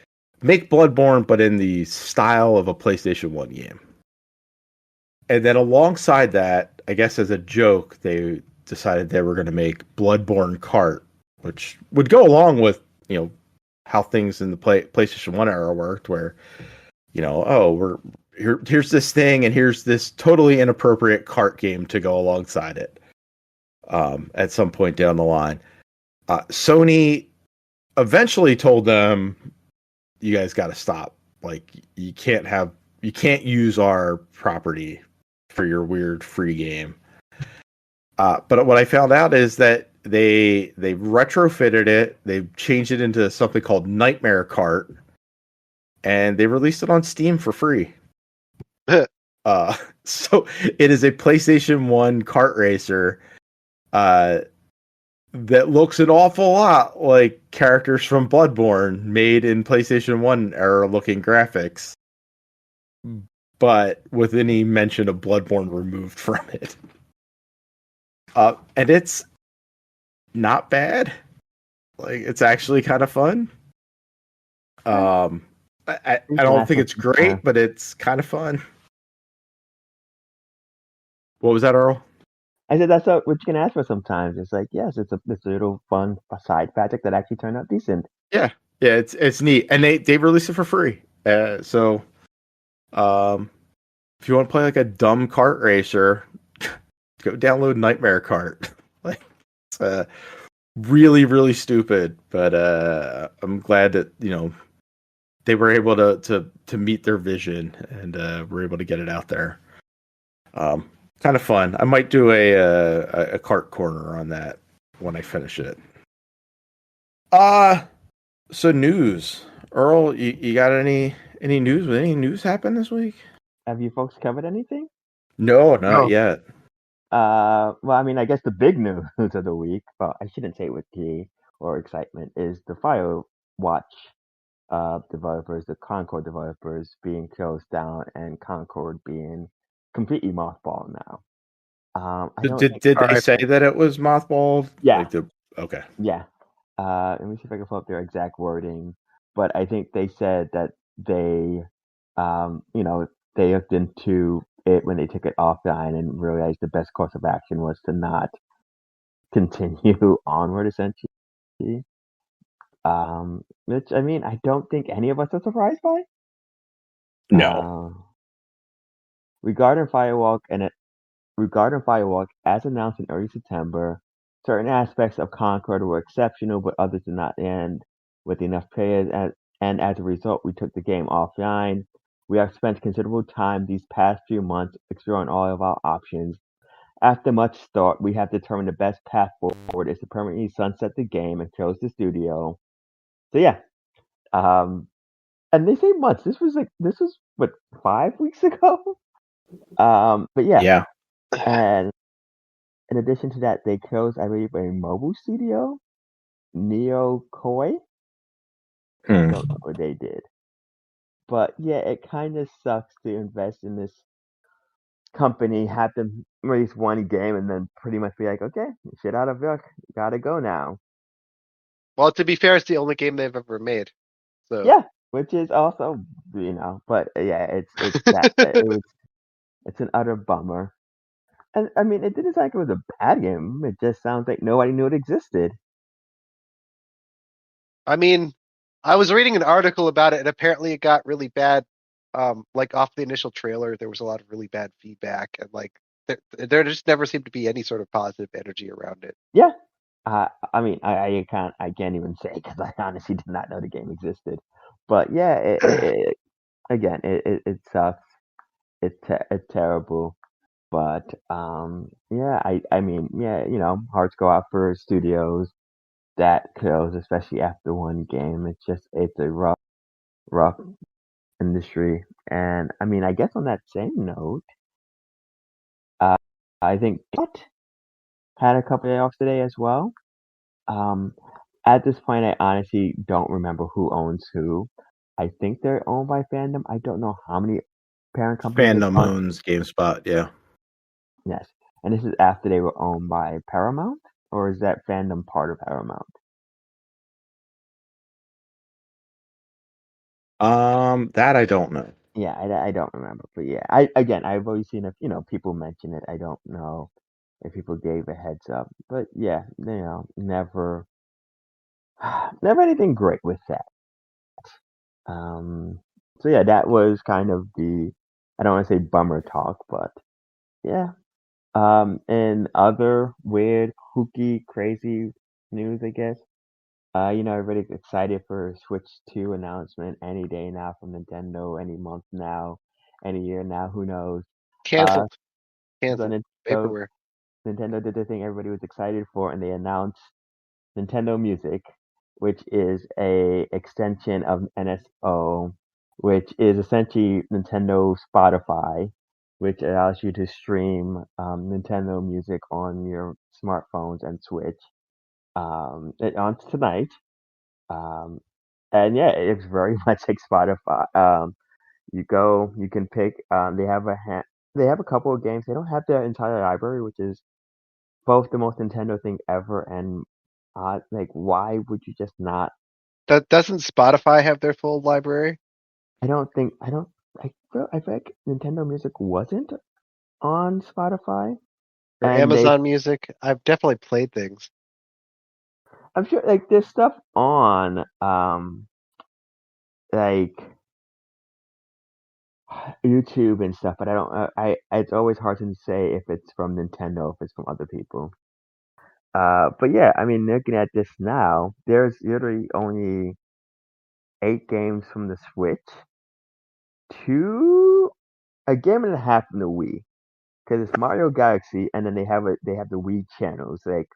Bloodborne, but in the style of a PlayStation 1 game. And then alongside that, I guess as a joke, they decided they were going to make Bloodborne Kart, which would go along with, how things in the PlayStation 1 era worked, where, here's this thing and here's this totally inappropriate kart game to go alongside it at some point down the line. Sony eventually told them, you guys got to stop. Like, you can't use our property for your weird free game. But what I found out is that they retrofitted it. They changed it into something called Nightmare Kart, and they released it on Steam for free. So it is a PlayStation 1 kart racer that looks an awful lot like characters from Bloodborne made in PlayStation 1 era looking graphics, but with any mention of Bloodborne removed from it. And it's not bad. Like, it's actually kind of fun. I don't think it's great, but it's kind of fun. What was that, Earl? I said that's what you can ask for sometimes. It's like, yes, it's a little fun side project that actually turned out decent. Yeah, it's neat, and they released it for free. So, if you want to play like a dumb kart racer, go download Nightmare Kart. Like, it's really, really stupid, but I'm glad that they were able to meet their vision and were able to get it out there. Kind of fun. I might do a kart corner on that when I finish it. So news, Earl, you got any news? Any news happen this week? Have you folks covered anything? No, not yet. Well, I mean, I guess the big news of the week, well, I shouldn't say it with glee or excitement, is the Firewatch developers, the Concord developers, being closed down and Concord being completely mothballed now. Did they say that it was mothballed? Yeah. Okay. Yeah. Let me see if I can pull up their exact wording. But I think they said that they, they looked into it when they took it offline and realized the best course of action was to not continue onward, essentially. Which, I mean, I don't think any of us are surprised by. No. Regarding Firewalk, as announced in early September, certain aspects of Concord were exceptional, but others did not end with enough players, and as a result, we took the game offline. We have spent considerable time these past few months exploring all of our options. After much thought, we have determined the best path forward is to permanently sunset the game and close the studio. So yeah, and they say months. This was what, 5 weeks ago. But yeah. And in addition to that, they closed, I believe, a mobile studio, Neo Koi. I don't know what they did. But yeah, it kind of sucks to invest in this company, have them release one game, and then pretty much be like, okay, shit out of luck, gotta go now. Well, to be fair, it's the only game they've ever made. So yeah, which is also, but yeah, it's an utter bummer. And I mean, it didn't sound like it was a bad game. It just sounds like nobody knew it existed. I mean, I was reading an article about it, and apparently it got really bad. Like off the initial trailer, there was a lot of really bad feedback, and like there just never seemed to be any sort of positive energy around it. Yeah, I mean, I can't even say because I honestly did not know the game existed. But yeah, it sucks. It's terrible. But yeah, I mean, yeah, hearts go out for studios that close, especially after one game. It's a rough industry. And I mean, I guess on that same note, I think had a couple of layoffs today as well. At this point, I honestly don't remember who owns who. I think they're owned by Fandom. I don't know how many parent companies. Fandom owns GameSpot, yeah. Yes, and this is after they were owned by Paramount, or is that Fandom part of Paramount? That I don't know. Yeah, I don't remember, but yeah, I've always seen people mention it. I don't know if people gave a heads up, but yeah, never anything great with that. So yeah, that was kind of I don't want to say bummer talk, but yeah. And other weird, kooky, crazy news, I guess. Everybody's excited for Switch 2 announcement any day now from Nintendo, any month now, any year now, who knows? Canceled. So Canceled. Vaporware. Nintendo did the thing everybody was excited for, and they announced Nintendo Music, which is a extension of NSO, which is essentially Nintendo Spotify, which allows you to stream Nintendo Music on your smartphones and Switch. It on tonight. And yeah, it's very much like Spotify. You can pick. They have a couple of games. They don't have their entire library, which is both the most Nintendo thing ever. And like, why would you just not? Doesn't Spotify have their full library? I don't think. I don't. I feel like Nintendo Music wasn't on Spotify Or Amazon Music? I've definitely played things. I'm sure, like, there's stuff on, like YouTube and stuff, but I don't. It's always hard to say if it's from Nintendo, if it's from other people. But yeah, I mean, looking at this now, there's literally only 8 games from the Switch, a game and a half from the Wii, because it's Mario Galaxy, and then they have the Wii channels, like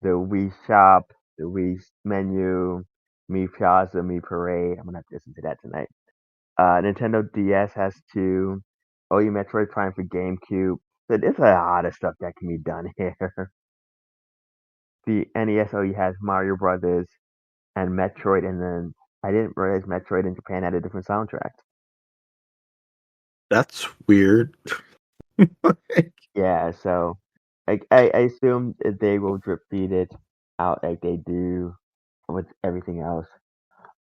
the Wii Shop, the Wii menu, Mii Plaza, Mii Parade. I'm gonna have to listen to that tonight. Nintendo DS has 2. OU Metroid Prime for GameCube. So there's a lot of stuff that can be done here. The NES OU has Mario Brothers and Metroid, and then I didn't realize Metroid in Japan had a different soundtrack. That's weird. Yeah, so I assume that they will drip feed it out like they do with everything else.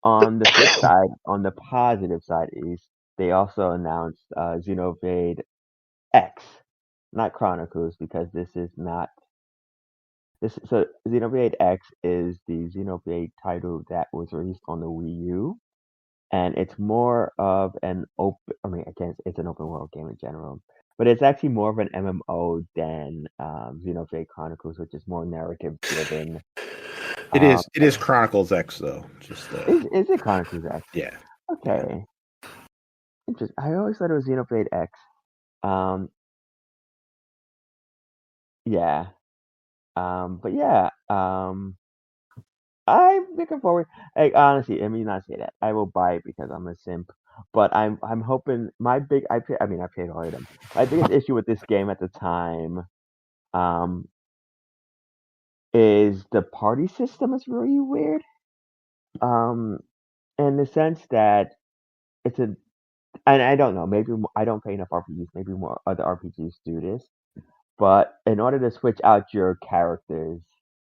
On the flip side, on the positive side is they also announced Xenoblade X, not Chronicles, because this is not this. So Xenoblade X is the Xenoblade title that was released on the Wii U, and it's more of an open. I mean, again, it's an open world game in general, but it's actually more of an MMO than Xenoblade Chronicles, which is more narrative driven. It is. It is Chronicles X though. Just is it Chronicles X? Yeah. Okay. Interesting. I always thought it was Xenoblade X. Yeah. But yeah. I'm looking forward. Like, honestly, let me not say that. I will buy it because I'm a simp. But I'm hoping my big. I played all of them. My biggest issue with this game at the time, is the party system is really weird. In the sense that it's and I don't know. Maybe I don't play enough RPGs. Maybe more other RPGs do this. But in order to switch out your characters,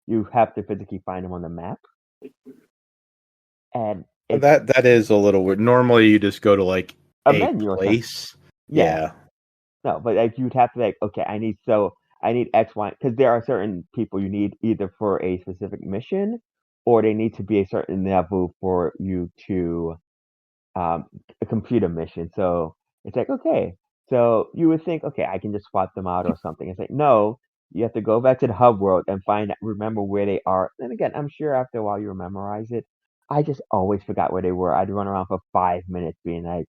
you have to physically find them on the map. And that is a little weird. Normally, you just go to like a menu place. Yeah. No, but like you'd have to like, okay, I need X, Y, because there are certain people you need either for a specific mission, or they need to be a certain level for you to complete a mission. So it's like, okay, so you would think, okay, I can just swap them out or something. It's like, no, you have to go back to the hub world and remember where they are. And again, I'm sure after a while you memorize it. I just always forgot where they were. I'd run around for 5 minutes being like,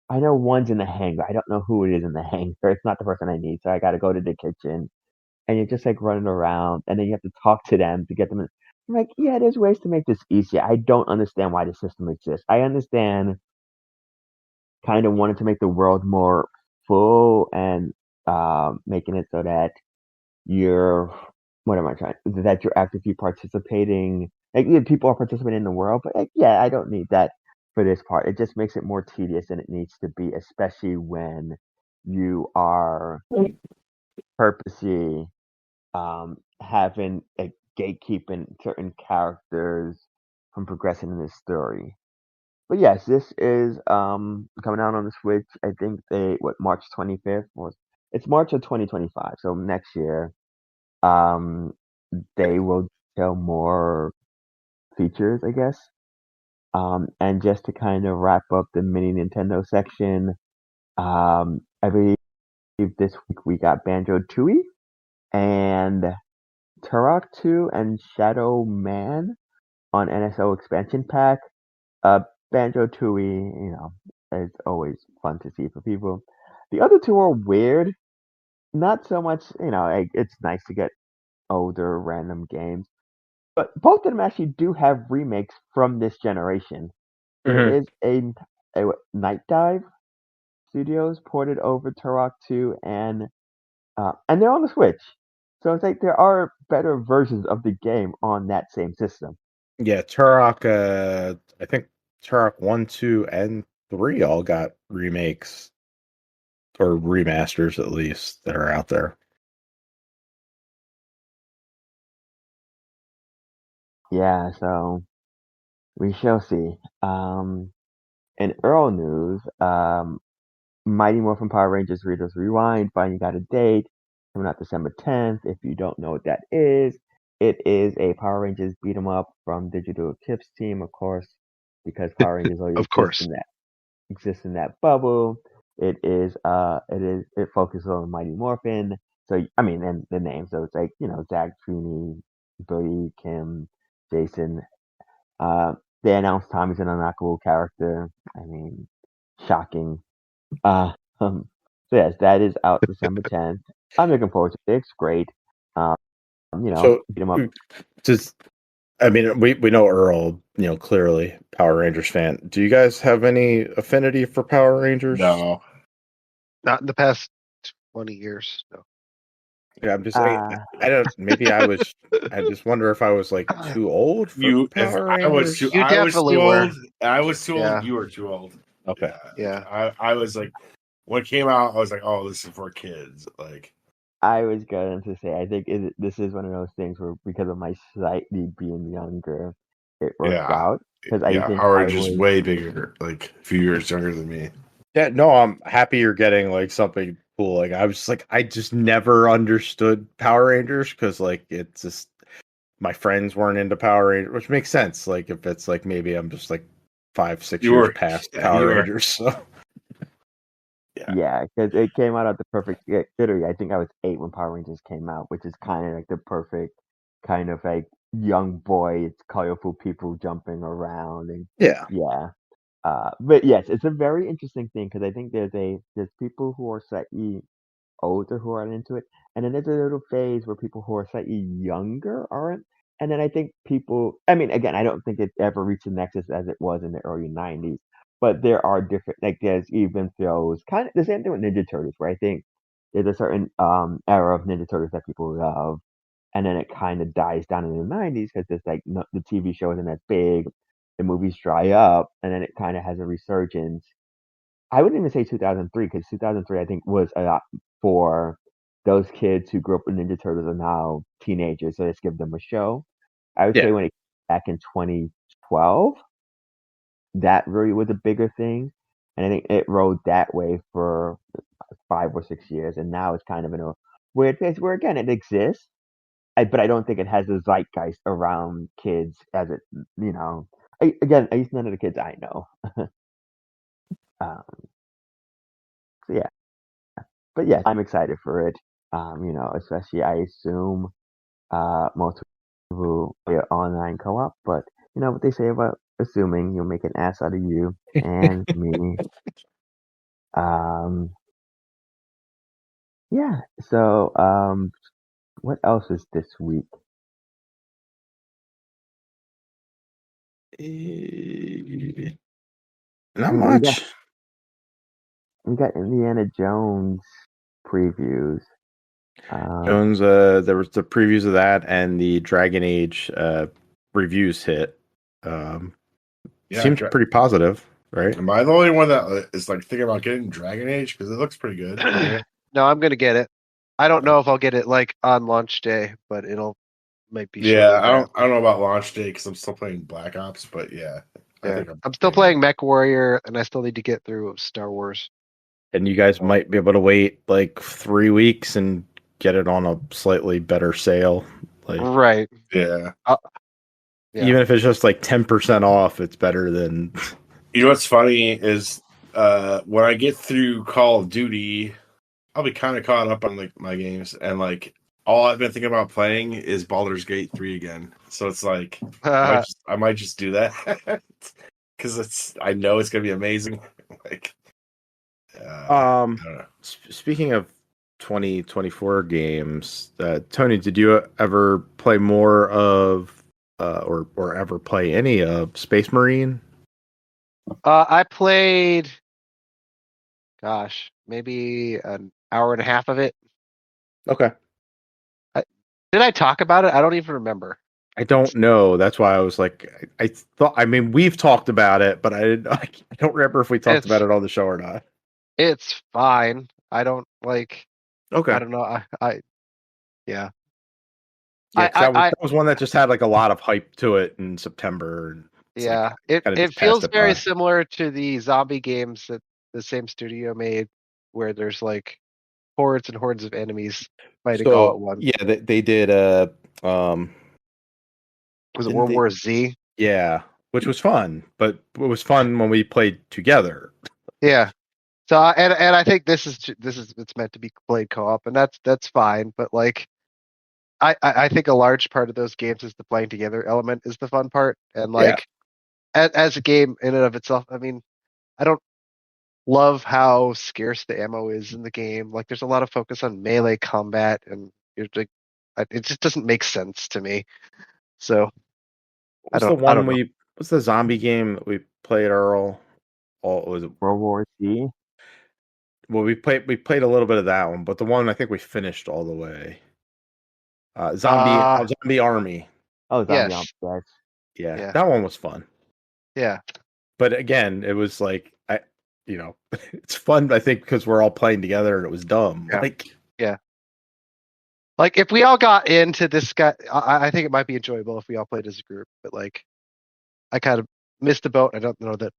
I know one's in the hangar. I don't know who it is in the hangar. It's not the person I need. So I got to go to the kitchen. And you're just like running around. And then you have to talk to them to get them. I'm like, yeah, there's ways to make this easier. I don't understand why the system exists. I understand kind of wanted to make the world more full and making it so that you're actively participating, yeah, people are participating in the world, but yeah, I don't need that for this part. It just makes it more tedious than it needs to be, especially when you are purposely having a gatekeeping certain characters from progressing in this story. But yes, this is coming out on the Switch. I think March 25th was it's March of 2025, so next year. Um they will tell more features, I guess. And just to kind of wrap up the mini Nintendo section, I believe this week we got Banjo Tooie and Turok 2 and Shadow Man on NSO expansion pack. Uh, Banjo Tooie, it's always fun to see for people. The other two are weird. Not so much, it's nice to get older random games. But both of them actually do have remakes from this generation. There Mhm. is a Night Dive Studios ported over Turok 2 and they're on the Switch. So it's like there are better versions of the game on that same system. Yeah, Turok. I think Turok 1, 2, and 3 all got remakes or remasters at least that are out there. Yeah, so we shall see. In Earl news, Mighty Morphin Power Rangers Readers Rewind finally got a date coming out December 10th. If you don't know what that is, it is a Power Rangers beat 'em up from Digital Eclipse team, of course, because Power Rangers already Of course. exists in that bubble. It focuses on Mighty Morphin. So I mean, and the name. So it's like Zach, Trini, Billy, Kim, Jason. They announced Tommy's an unlockable character. I mean, shocking. Uh, um, so yes, that is out December 10th. I'm looking forward to it. It's great. So Beat 'em up. we know Earl, clearly Power Rangers fan. Do you guys have any affinity for Power Rangers? No. Not in the past 20 years. No. Yeah, I'm just I don't. Maybe I was. I just wonder if I was like too old for Power Rangers. You definitely were. I was too Yeah. old. You were too old. Okay. Yeah. I was like, when it came out, I was like, oh, this is for kids. Like, I was going to say, I think this is one of those things where because of my slightly being younger, it worked out. Because I think Power I Rangers was way bigger, like a few years younger than me. Yeah, no, I'm happy you're getting like something cool. Like I just never understood Power Rangers because like it's just my friends weren't into Power Rangers, which makes sense. Like if it's like maybe I'm just like 5-6 years past Power Rangers. So yeah, because it came out at the perfect. Literally, I think I was 8 when Power Rangers came out, which is kind of like the perfect kind of like young boy. It's colorful people jumping around and yeah. But yes, it's a very interesting thing because I think there's people who are slightly older who aren't into it, and then there's a little phase where people who are slightly younger aren't, and then I think people. I mean, again, I don't think it ever reached the nexus as it was in the early '90s, but there are different. Like there's even shows, kind of the same thing with Ninja Turtles, where I think there's a certain era of Ninja Turtles that people love, and then it kind of dies down in the '90s because there's like the TV show isn't as big, the movies dry up, and then it kind of has a resurgence. I wouldn't even say 2003 because 2003 I think was a lot for those kids who grew up with Ninja Turtles are now teenagers, so let's give them a show. I would say when it back in 2012, that really was a bigger thing, and I think it rode that way for 5 or 6 years, and now it's kind of in a weird phase where again it exists, but I don't think it has the zeitgeist around kids as it, again, at least none of the kids I know. um, so yeah, but yeah, I'm excited for it. Especially I assume most people play online co-op, but you know what they say about assuming you'll make an ass out of you and me. Um, yeah. So what else is this week? Not much. We got Indiana Jones previews. Jones, there was the previews of that and the Dragon Age reviews hit. Yeah, Seems pretty positive, right? Am I the only one that is like thinking about getting Dragon Age? Because it looks pretty good. No, I'm gonna get it. I don't know if I'll get it like on launch day, but might be. Yeah, I don't know about launch day because I'm still playing Black Ops, but yeah, I think I'm still playing Mech Warrior, and I still need to get through Star Wars. And you guys might be able to wait like 3 weeks and get it on a slightly better sale. Like, right. Yeah. Even if it's just like 10% off, it's better than. You know what's funny is when I get through Call of Duty, I'll be kind of caught up on like my games, and like all I've been thinking about playing is Baldur's Gate 3 again. So it's like I might just do that because I know it's gonna be amazing. Like, speaking of 2024 games, Tony, did you ever play more of or ever play any of Space Marine? I played, maybe an hour and a half of it. Okay. Did I talk about it? I don't even remember. I don't know. That's why I was like, I thought. I mean, we've talked about it, but I don't remember if we talked about it on the show or not. It's fine. I don't like. Okay. I don't know. Yeah. Yeah, that was one that just had like a lot of hype to it in September. Yeah, it feels very similar to the zombie games that the same studio made, where there's like hordes and hordes of enemies fighting all at once. Yeah, they did. Was it World War Z? Yeah, which was fun, but it was fun when we played together. Yeah. So and I think this is it's meant to be played co-op, and that's fine. But like, I think a large part of those games is the playing together element is the fun part, and like. As a game in and of itself, I mean, I don't love how scarce the ammo is in the game. Like, there's a lot of focus on melee combat, and you're like, it just doesn't make sense to me. So, what's the zombie game that we played, Earl? Was it World War Z? Well, we played a little bit of that one, but the one I think we finished all the way. Zombie Army. Oh, Zombie Army. Yes. Yeah, that one was fun. Yeah. But again, it was like it's fun, I think, because we're all playing together and it was dumb. Yeah. Like if we all got into this guy, I think it might be enjoyable if we all played as a group, but like I kind of missed the boat. I don't know that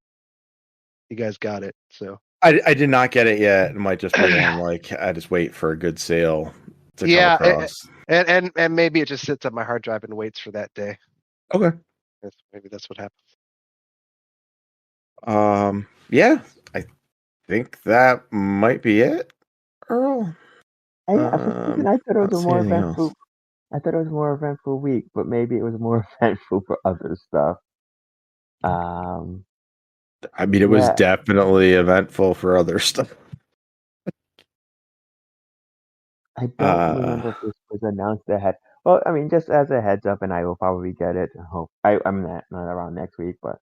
you guys got it. So I did not get it yet. It might just be on like I just wait for a good sale to come across. And maybe it just sits on my hard drive and waits for that day. Okay. Maybe that's what happens. Yeah, I think that might be it, Earl. I thought it was a more eventful. I thought it was a more eventful week, but maybe it was more eventful for other stuff. I mean, it was definitely eventful for other stuff. I don't remember if this was announced ahead. Well, I mean, just as a heads up, and I will probably get it. I hope I'm not around next week, but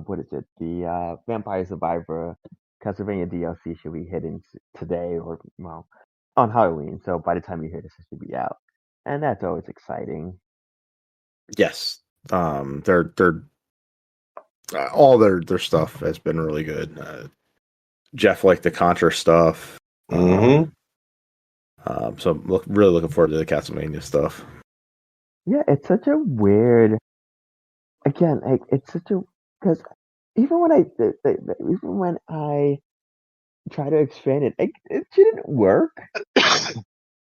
what is it? The Vampire Survivor Castlevania DLC should be hitting today or on Halloween. So by the time you hear this, it should be out, and that's always exciting. Yes, they're all their stuff has been really good. Jeff liked the Contra stuff. Mm-hmm. So really looking forward to the Castlevania stuff. Yeah, it's such a weird. Again, like it's such a because even when I try to expand it, it shouldn't work.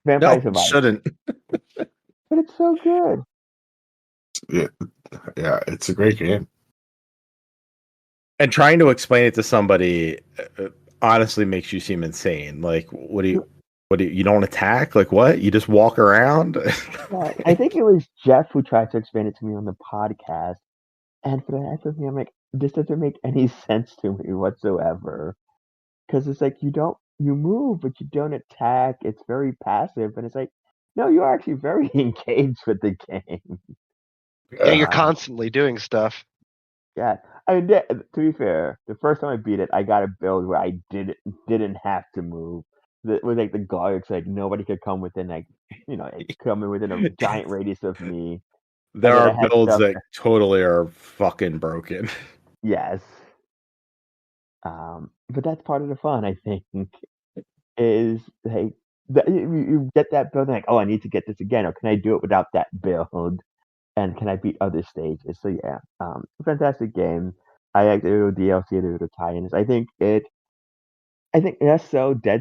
Vampire Survivor shouldn't. But it's so good. Yeah, it's a great game. And trying to explain it to somebody honestly makes you seem insane. Like, what do you don't attack? Like, what? You just walk around? Yeah, I think it was Jeff who tried to explain it to me on the podcast. And for the life of me, I'm like, this doesn't make any sense to me whatsoever. Because it's like, you move, but you don't attack. It's very passive. And it's like, no, you're actually very engaged with the game. Yeah, you're constantly doing stuff. Yeah. I mean, to be fair, the first time I beat it, I got a build where I didn't have to move. It was like the guards, like nobody could come within, like, coming within a giant radius of me. There then are I have builds stuff that totally are fucking broken. yes. But that's part of the fun, I think, is like you get that build and like, oh, I need to get this again, or can I do it without that build? And can I beat other stages? So yeah, fantastic game. I like the DLC, the tie-ins. I think Dead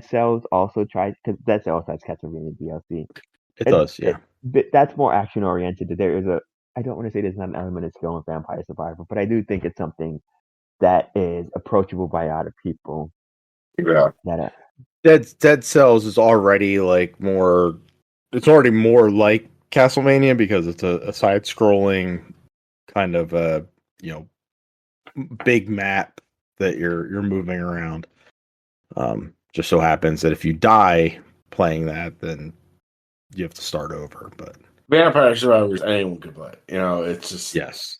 Cells also tries because Dead Cells has Castlevania DLC. It does, yeah. But that's more action oriented. There is I don't want to say there's not an element of skill in Vampire Survivor, but I do think it's something that is approachable by other people. Yeah. Dead Cells is already like more. It's already more like Castlevania because it's a side-scrolling kind of big map that you're moving around. Just so happens that if you die playing that, then you have to start over. But Vampire Survivors, anyone can play. It's just yes,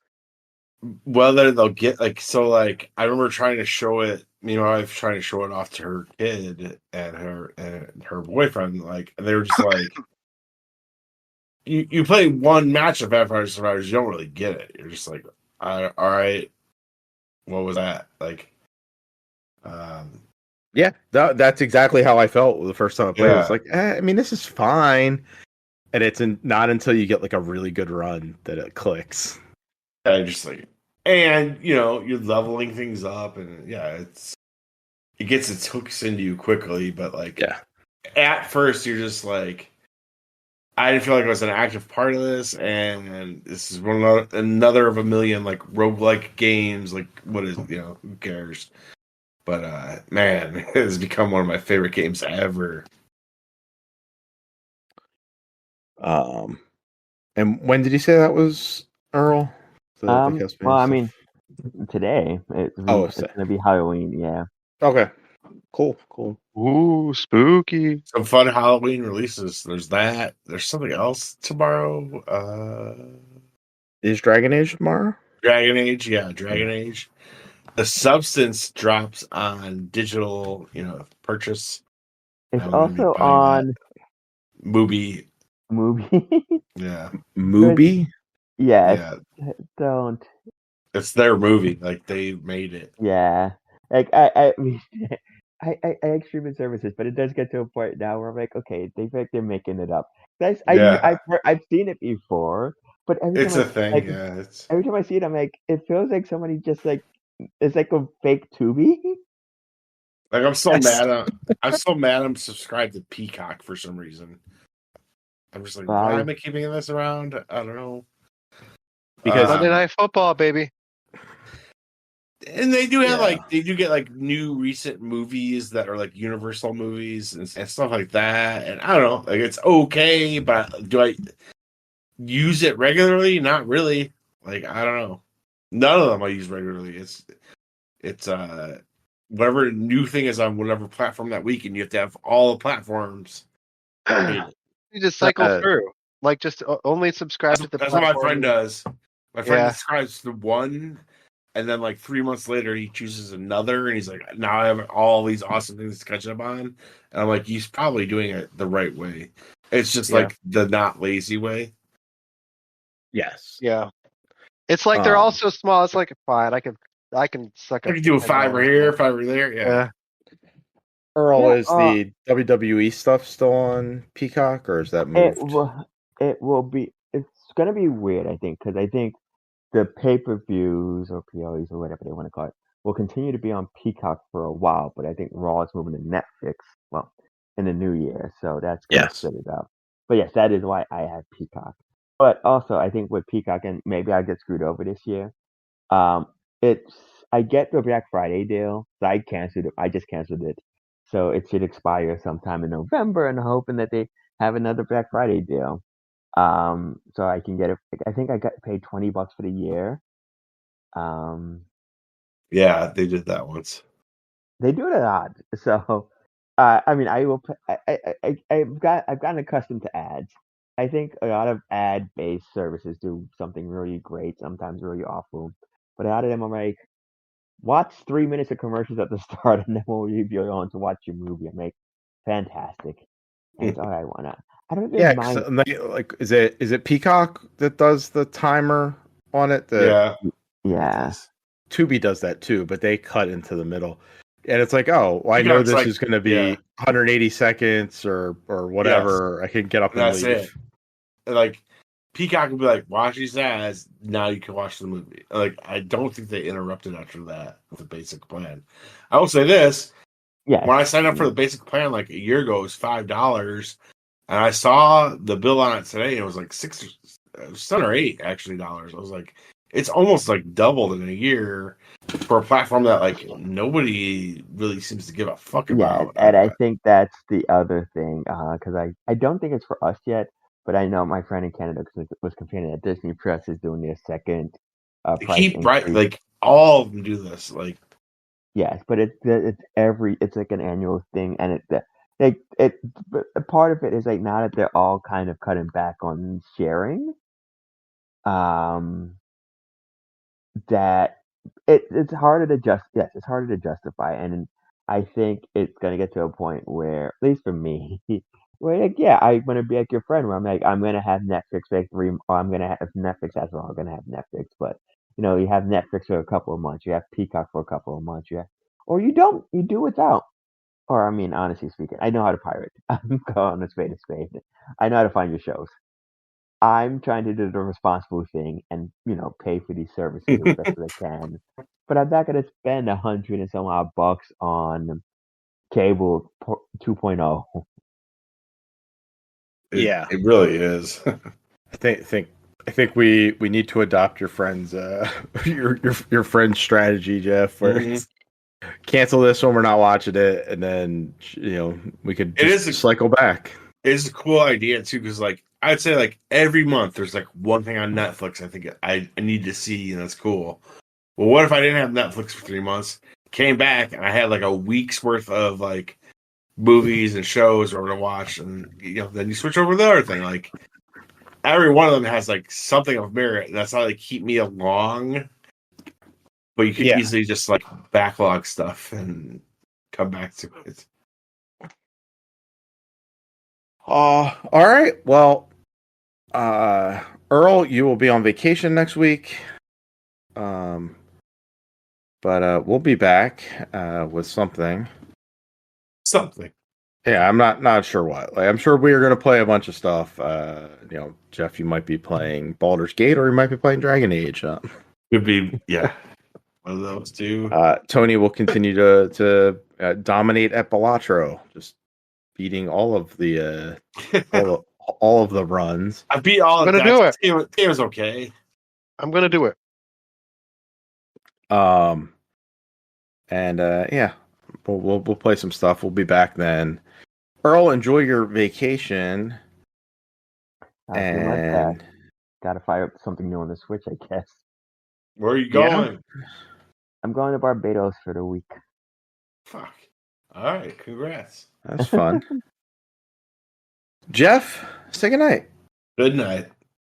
whether they'll get I remember trying to show it. My wife trying to show it off to her kid and her boyfriend. And they were just like, you play one match of Vampire Survivors, you don't really get it. You're just like, all right, what was that like? yeah, that's exactly how I felt the first time I played. It's like, I mean, this is fine, and it's not until you get like a really good run that it clicks. And just like, and you're leveling things up, and it gets its hooks into you quickly. But at first you're just like, I didn't feel like I was an active part of this, and this is another of a million roguelike games. What is who cares? But man, it has become one of my favorite games ever. And when did you say that was, Earl? Well, I mean, today it's gonna be Halloween. Yeah. Okay. Cool. Ooh, spooky. Some fun Halloween releases. There's that. There's something else tomorrow. Is Dragon Age tomorrow? Dragon Age, yeah, Dragon Age. The Substance drops on digital, purchase. It's also on Mubi. Yeah. Mubi? Yeah. Don't. It's their movie. They made it. Yeah. I like streaming services, but it does get to a point now where I'm like, okay, they feel like they're making it up. I've seen it before, but every it's time a thing. Yeah, every time I see it, I'm like, it feels like somebody just it's like a fake Tubi. I'm so mad. I'm so mad. I'm subscribed to Peacock for some reason. I'm just like, why am I keeping this around? I don't know. Because Monday Night Football, baby. And they do have they do get new recent movies that are Universal movies and stuff like that. And I don't know, it's okay, but do I use it regularly? Not really. I don't know. None of them I use regularly. It's whatever new thing is on whatever platform that week, and you have to have all the platforms. You just cycle through. Just only subscribe to the platform. That's what my friend does. My friend subscribes to one, and then 3 months later he chooses another, and he's like, now I have all these awesome things to catch up on. And I'm like, he's probably doing it the right way. It's just the not lazy way. Yes. Yeah. It's they're all so small. It's fine. I can suck up. I can do a $5 here, $5 there. Yeah. Earl, is the WWE stuff still on Peacock, or is that moved? It will be. It's gonna be weird, I think, because I think the pay-per-views or PLEs or whatever they want to call it will continue to be on Peacock for a while, but I think Raw is moving to Netflix, in the new year, so that's gonna split it up. But yes, that is why I have Peacock. But also, I think with Peacock, and maybe I get screwed over this year. I get the Black Friday deal, so I canceled it. I just canceled it, so it should expire sometime in November, and hoping that they have another Black Friday deal. So I can get it. I think I got paid $20 for the year. Yeah, they did that once. They do it a lot. So, I mean, I will. I've gotten accustomed to ads. I think a lot of ad-based services do something really great, sometimes really awful. But a lot of them are like, watch 3 minutes of commercials at the start, and then we'll leave you on to watch your movie. I'm like, fantastic. And it's all I wanna. I don't know Yeah, if mine. like is it Peacock that does the timer on it? Yeah. Yeah, Tubi does that too, but they cut into the middle. And it's like, oh, well, I know Peacock's this like, is going to be 180 seconds or whatever. I can get up and That's leave. it. Like Peacock would be like, watch these ads. Now you can watch the movie. Like I don't think they interrupted after that with the basic plan. I will say this: yeah. when I signed up for the basic plan like a year ago, it was $5, and I saw the bill on it today. And it was like $7 or $8 actually dollars. I was like, it's almost like doubled in a year for a platform that like nobody really seems to give a fuck Yeah, about. and I think that's the other thing, because I don't think it's for us yet, but I know my friend in Canada was complaining that Disney Plus is doing their second They price keep right, increase. like all of them do this. Like Yes, but it's like an annual thing, and but a part of it is like now that they're all kind of cutting back on sharing, um, that it's harder to it's harder to justify, and I think it's gonna get to a point where, at least for me, where like yeah, I'm gonna be like your friend, where I'm like I'm gonna have Netflix for like or I'm gonna have if Netflix has well, I'm gonna have Netflix, but you have Netflix for a couple of months, you have Peacock for a couple of months, or you don't, you do without. Or I mean, honestly speaking, I know how to pirate. I'm calling a spade a spade. I know how to find your shows. I'm trying to do the responsible thing and pay for these services as best as I can. But I'm not gonna spend 100 and some odd bucks on cable 2.0. Yeah. it really is. I think we need to adopt your friend's your friend's strategy, Jeff, where Mhm. it's cancel this when we're not watching it, and then we could It just is cycle back. It's a cool idea too, because like I'd say like every month there's like one thing on Netflix I think I need to see, and that's cool. Well, what if I didn't have Netflix for 3 months? Came back and I had like a week's worth of like movies and shows or to watch, and then you switch over to the other thing. Like every one of them has like something of merit. And that's how they keep me along. But you could Yeah. easily just like backlog stuff and come back to it. All right. Well, Earl, you will be on vacation next week. But we'll be back with something. Something. Yeah, I'm not sure what. Like, I'm sure we are going to play a bunch of stuff. Jeff, you might be playing Baldur's Gate, or you might be playing Dragon Age. Could be, yeah. One of those two. Tony will continue to dominate at Balatro, just beating all of the all of the runs. I beat all I'm of gonna do it. It was okay. I'm gonna do it. And yeah, we'll play some stuff. We'll be back then. Earl, enjoy your vacation. I'll do my best. Gotta fire up something new on the Switch, I guess. Where are you going? Yeah. I'm going to Barbados for the week. Fuck. All right, congrats. That's fun. Jeff, say goodnight. Good night.